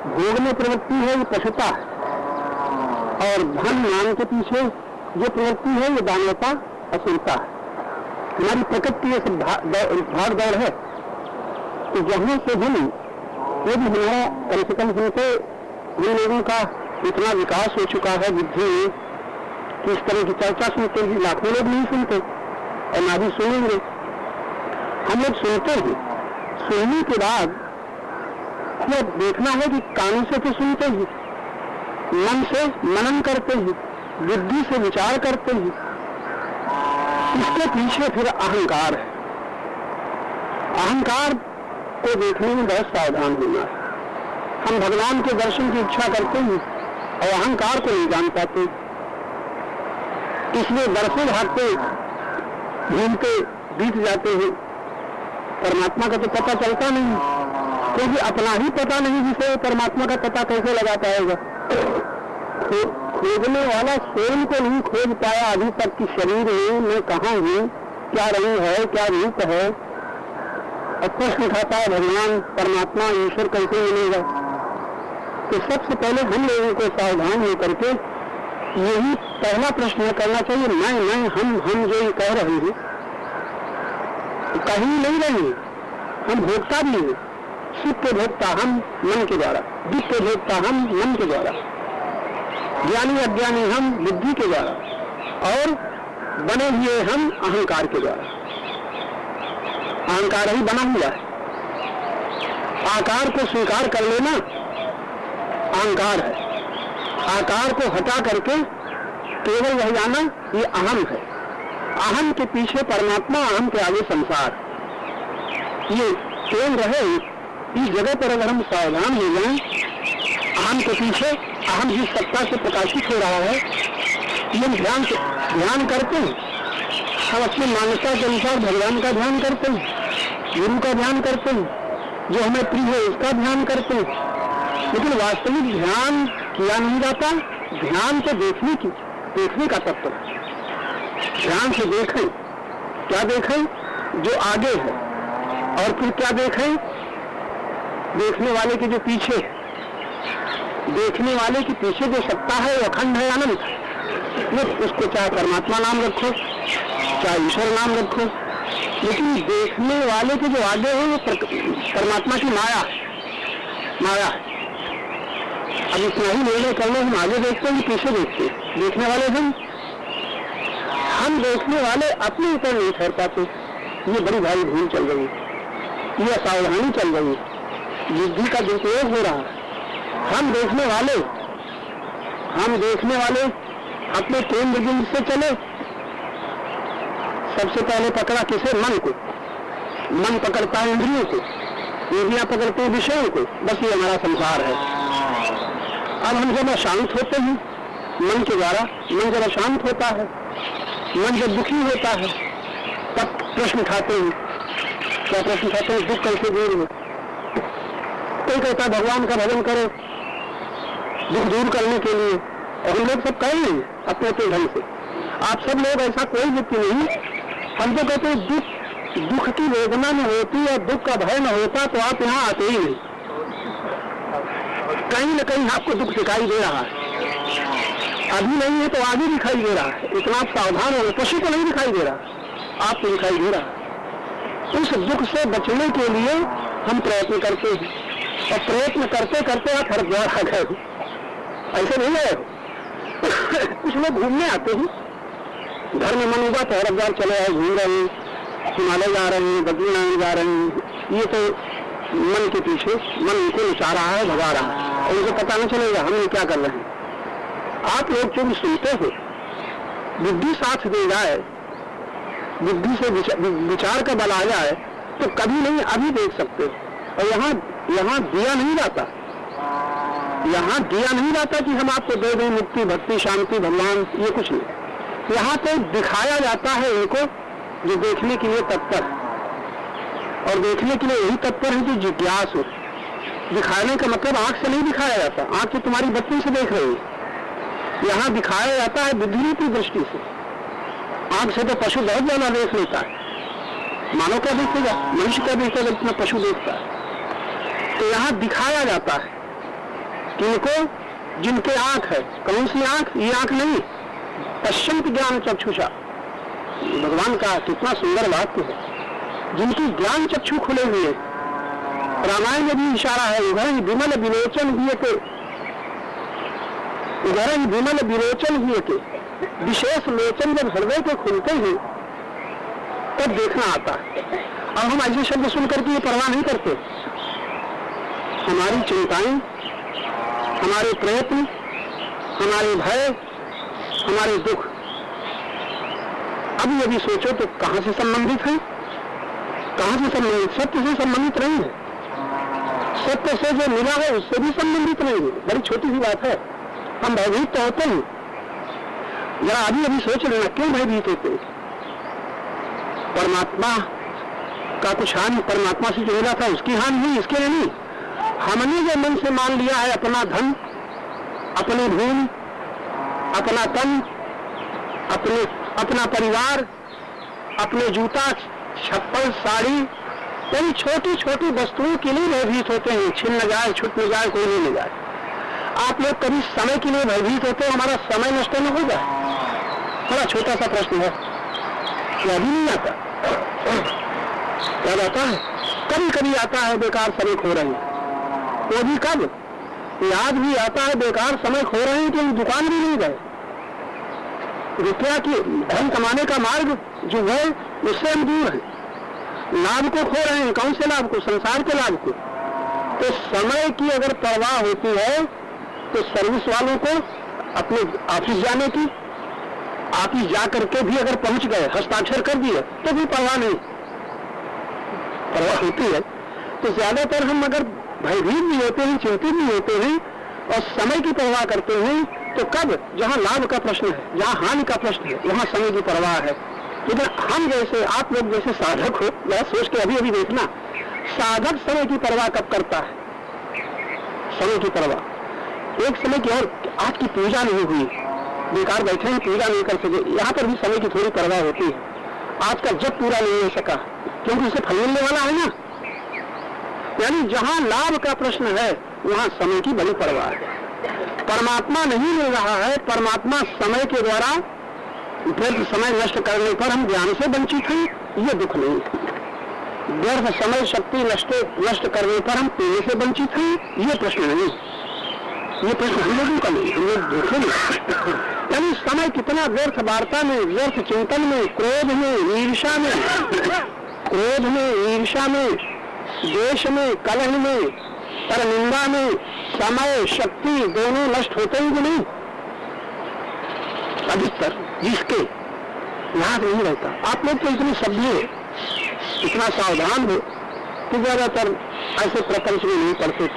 भोग में प्रवृत्ति है ये पशुता है, और धन मान के पीछे जो प्रवृत्ति है ये दानवता असुरता है। हमारी प्रकृति से भाग दौड़ है। तो जहां से हम यदि हमारा कम से कम हमसे उन लोगों का इतना विकास हो चुका है बुद्धि में कि इस तरह की चर्चा सुनते हैं, लाखों लोग नहीं सुनते और ना भी सुनेंगे। हम लोग सुनते हैं, सुनने के बाद हमें देखना है कि कानों से तो सुनते हैं, मन से मनन करते हैं, बुद्धि से विचार करते हैं, इसके पीछे फिर अहंकार है। अहंकार को देखने में बहुत सावधान होना है। हम भगवान के दर्शन की इच्छा करते हैं और अहंकार को नहीं जान पाते। इसलिए बरसों भागते घूमते बीत जाते हैं, परमात्मा का तो पता चलता नहीं, क्योंकि अपना ही पता नहीं जिसे परमात्मा का पता कैसे लगा पाएगा। खोजने वाला स्वयं को नहीं खोज पाया अभी तक कि शरीर हूँ, मैं कहाँ हूँ, क्या रंग है, क्या रूप है। अब प्रश्न उठाता है भगवान परमात्मा ईश्वर कैसे मिलेगा। तो सबसे पहले हम लोगों को सावधान होकर के यही पहला प्रश्न करना चाहिए, मैं हम जो ये कह रहे हैं कहीं नहीं रहे, हम भोगता भी हैं। सुख के भोगता हम मन के द्वारा, दुख के भोगता हम मन के द्वारा, ज्ञानी अज्ञानी हम बुद्धि के द्वारा, और बने हुए हम अहंकार के द्वारा। अहंकार ही बना हुआ है। आकार को स्वीकार कर लेना अहंकार है, आकार को हटा करके केवल वह जाना ये अहम है। अहम के पीछे परमात्मा, अहम के आगे संसार, ये ट्रेन रहे। इस जगह पर अगर हम सावधान हो जाएं, अहम के पीछे अहम जिस सत्ता से प्रकाशित हो रहा है, ये हम ध्यान करते हैं। हम अपनी मान्यता के अनुसार भगवान का ध्यान करते हैं, गुरु का ध्यान करते हैं, जो हमें प्रिय है उसका ध्यान करते हैं, लेकिन वास्तविक ध्यान किया नहीं जाता। ध्यान तो देखने का तत्व है। ध्यान से देखें, क्या देखें? जो आगे है, और फिर क्या देखें? देखने वाले के जो पीछे है। देखने वाले के पीछे जो सत्ता है वो अखंड है, अनंत है। उसको चाहे परमात्मा नाम रखो, चाहे ईश्वर नाम रखो, लेकिन देखने वाले के जो आगे है वो परमात्मा की माया है। अब इतना ही निर्णय कर लो, हम आगे देखते हैं पीछे देखते हैं। देखने वाले हम देखने वाले अपने ऊपर नहीं ठहर पाते। ये बड़ी भारी भूल चल रही है, ये असावधानी चल रही है, बुद्धि का दुरुपयोग हो रहा है। हम देखने वाले अपने केंद्र बिंदु से चले। सबसे पहले पकड़ा किसे? मन को। मन पकड़ता है इंद्रियों को, इंद्रियां पकड़ते हैं विषयों को। बस ये हमारा संसार है। अब हम जब अशांत होते हैं मन के द्वारा, मन जब अशांत होता है, मन जब दुखी होता है, तब प्रश्न उठाते हैं। क्या प्रश्न उठाते हैं? दुख कैसे दूर हो? कोई कहता है भगवान का भजन करो दुख दूर करने के लिए, और हम लोग सब कहें अपने अपने ढंग से। आप सब लोग, ऐसा कोई व्यक्ति नहीं। हम तो कहते हैं दुख की वेदना न होती और दुख का भय न होता तो आप यहाँ आते ही नहीं। कहीं न कहीं आपको दुख दिखाई दे रहा है, अभी नहीं है तो आगे दिखाई दे रहा है। इतना आप सावधान हो। पशु को नहीं दिखाई दे रहा, आपको दिखाई दे रहा। उस दुख से बचने के लिए हम प्रयत्न करते हैं, और प्रयत्न करते करते आप हरिद्वार आ गए। ऐसे नहीं आए हो। कुछ लोग घूमने आते हैं, घर में मन हुआ तो हरिद्वार चले आए, घूम रहे हैं, हिमालय जा रहे हैं, बद्रीनाथ जा रहे हैं। ये तो मन के पीछे, मन उनको नचा रहा है, भगा रहा है, और उनको पता नहीं चलेगा हम क्या कर रहे हैं। आप लोग जो भी सुनते हो, बुद्धि साथ दे जाए, बुद्धि से विचार का बल आ जाए तो कभी नहीं अभी देख सकते। और यहाँ दिया नहीं जाता, यहाँ दिया नहीं जाता कि हम आपको दे दें मुक्ति, भक्ति, शांति, भगवान, ये कुछ नहीं। यहाँ तो दिखाया जाता है उनको जो देखने के लिए तत्पर है, और देखने के लिए यही तत्पर है जो जिज्ञास हो। दिखाने का मतलब आंख से नहीं दिखाया जाता, आंख तो तुम्हारी बत्ती से देख रही है। यहाँ दिखाया जाता है बुद्धि की दृष्टि से। आंख से तो पशु बहुत ज्यादा देख लेता है, मानव क्या देखेगा, मनुष्य क्या देखेगा, इतना पशु देखता है। तो यहाँ दिखाया जाता है किनको, जिनके आंख है। कौन सी आंख? ये आंख नहीं, पश्चिम ज्ञान चक्षुषा। भगवान का कितना सुंदर वाक्य है। जिनकी ज्ञान चक्षु खुले हुए, रामायण में भी इशारा है, उधर विमल विलोचन हुए के, उधर विमल विलोचन हुए के, विशेष लोचन जब हृदय के खुलते हैं तब देखना आता है। अब हम ऐसे शब्द सुनकर के ये परवाह नहीं करते। हमारी चिंताएं, हमारे प्रयत्न, हमारे भय, हमारे दुख अब यदि सोचो तो कहां से संबंधित है? कहां से संबंधित? सत्य से संबंधित नहीं है। सत्य से जो मिला है उससे भी संबंधित नहीं है। बड़ी छोटी सी बात है। हम भयभीत तो होते हैं, जरा अभी अभी सोच लेना, क्यों भयभीत होते? परमात्मा का कुछ हानि, परमात्मा से जो मिला था उसकी हानि हुई, इसके लिए नहीं। हमने जो मन से मान लिया है अपना धन, अपनी भूमि, अपना तन, अपना परिवार, अपने जूता, चप्पल, साड़ी, इन छोटी छोटी वस्तुओं के लिए भयभीत होते हैं। छिन न जाए, छूट न जाए, कोई नहीं ले जाए। आप लोग कभी समय के लिए भयभीत होते हैं, हमारा समय नष्ट न हो जाए? बड़ा छोटा सा प्रश्न है, क्या भी नहीं आता? क्या आता है? कभी कभी आता है बेकार समय खो रहे हैं, वो भी कब? याद भी आता है बेकार समय खो रहे हैं कि दुकान भी नहीं गए। रुपया की धन कमाने का मार्ग जो है उससे हम दूर हैं। लाभ को खो रहे हैं। कौन से लाभ को? संसार के लाभ को। तो समय की अगर परवाह होती है तो सर्विस वालों को अपने ऑफिस जाने की, ऑफिस जा करके भी अगर पहुंच गए, हस्ताक्षर कर दिए, तो भी परवाह नहीं, परवाह होती है। तो ज्यादातर हम अगर भयभीत भी होते हैं, चिंतित भी होते हैं और समय की परवाह करते हैं, तो कब? जहां लाभ का प्रश्न है, जहां हानि का प्रश्न है, वहां समय की परवाह है। लेकिन हम जैसे, आप लोग जैसे साधक हो, जरा सोच के अभी अभी देखना, साधक समय की परवाह कब करता है? समय की परवाह एक समय की, और आज की पूजा नहीं हुई, बेकार बैठे हैं, पूजा नहीं कर सके, यहाँ पर भी समय की थोड़ी परवाह होती है। आज का जब पूरा नहीं हो सका, क्योंकि उसे फल मिलने वाला है ना। यानी जहां लाभ का प्रश्न है वहां समय की बड़ी परवाह है। परमात्मा नहीं मिल रहा है, परमात्मा समय के द्वारा व्यर्थ समय नष्ट करने पर हम ज्ञान से वंचित हैं, ये दुख नहीं है। व्यर्थ समय शक्ति नष्ट करने पर हम पीने से वंचित हैं, ये प्रश्न नहीं। ये प्रश्न हम लोगों का नहीं, हम लोग देखे नहीं। यानी समय कितना व्यर्थ वार्ता में, व्यर्थ चिंतन में, क्रोध में, ईर्ष्या में, द्वेष में, कलह में, परनिंदा में समय शक्ति दोनों नष्ट होते हैं कि नहीं? अधिकतर जिसके याद नहीं रहता। आप लोग तो इतने सभ्य, इतना सावधान हो कि ज्यादातर ऐसे प्रपंच में नहीं पढ़ते।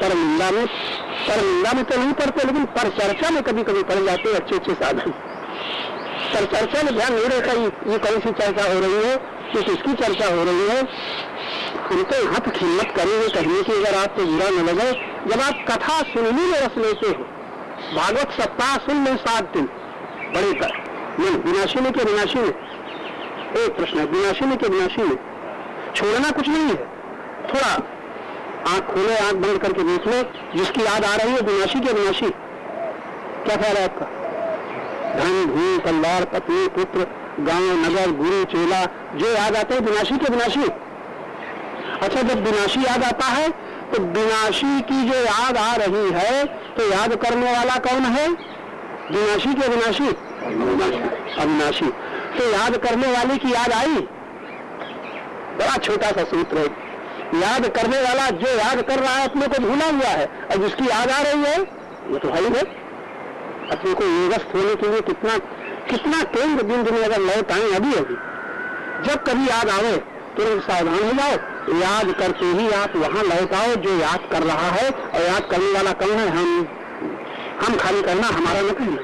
परनिंदा में तो नहीं पढ़ते, लेकिन पर चर्चा में कभी कभी पढ़ जाते हैं अच्छे अच्छे साधन। पर चर्चा में ध्यान नहीं रहता ये कौन सी चर्चा हो रही है, कि किसकी चर्चा हो रही है। हम तो यहाँ तक हिम्मत करेंगे कहने की, अगर आपको बुरा न लगे, जब आप कथा सुनने में रस लेते हो, भागवत सप्ताह सुन में 7 दिन बड़े कर विनाशिनी के विनाशी में, एक प्रश्न है, विनाशिनी के विनाशी में छोड़ना कुछ नहीं है। थोड़ा आंख खोले, आंख बंद करके देख लो, जिसकी याद आ रही है विनाशी के विनाशी, क्या ख्याल है आपका? धन, भूमि, परिवार, पत्नी, पुत्र, गांव, नगर, गुरु, चेला, जो याद आते हैं विनाशी के विनाशी। अच्छा, जब विनाशी याद आता है तो विनाशी की जो याद आ रही है, तो याद करने वाला कौन है? विनाशी के विनाशी, अविनाशी। तो याद करने वाले की याद आई। बड़ा छोटा सा सूत्र है, याद करने वाला जो याद कर रहा है अपने को भूला हुआ है, और जिसकी याद आ रही है वो तो है। अपने को योगस्थ होने के लिए कितना केंद्र बिंदु में अगर लौट आए अभी जब कभी याद आवे तुरंत सावधान हो जाओ, याद करते ही आप वहां लौट आओ जो याद कर रहा है। और याद करने वाला कौन है? हम खाली करना हमारा न करना।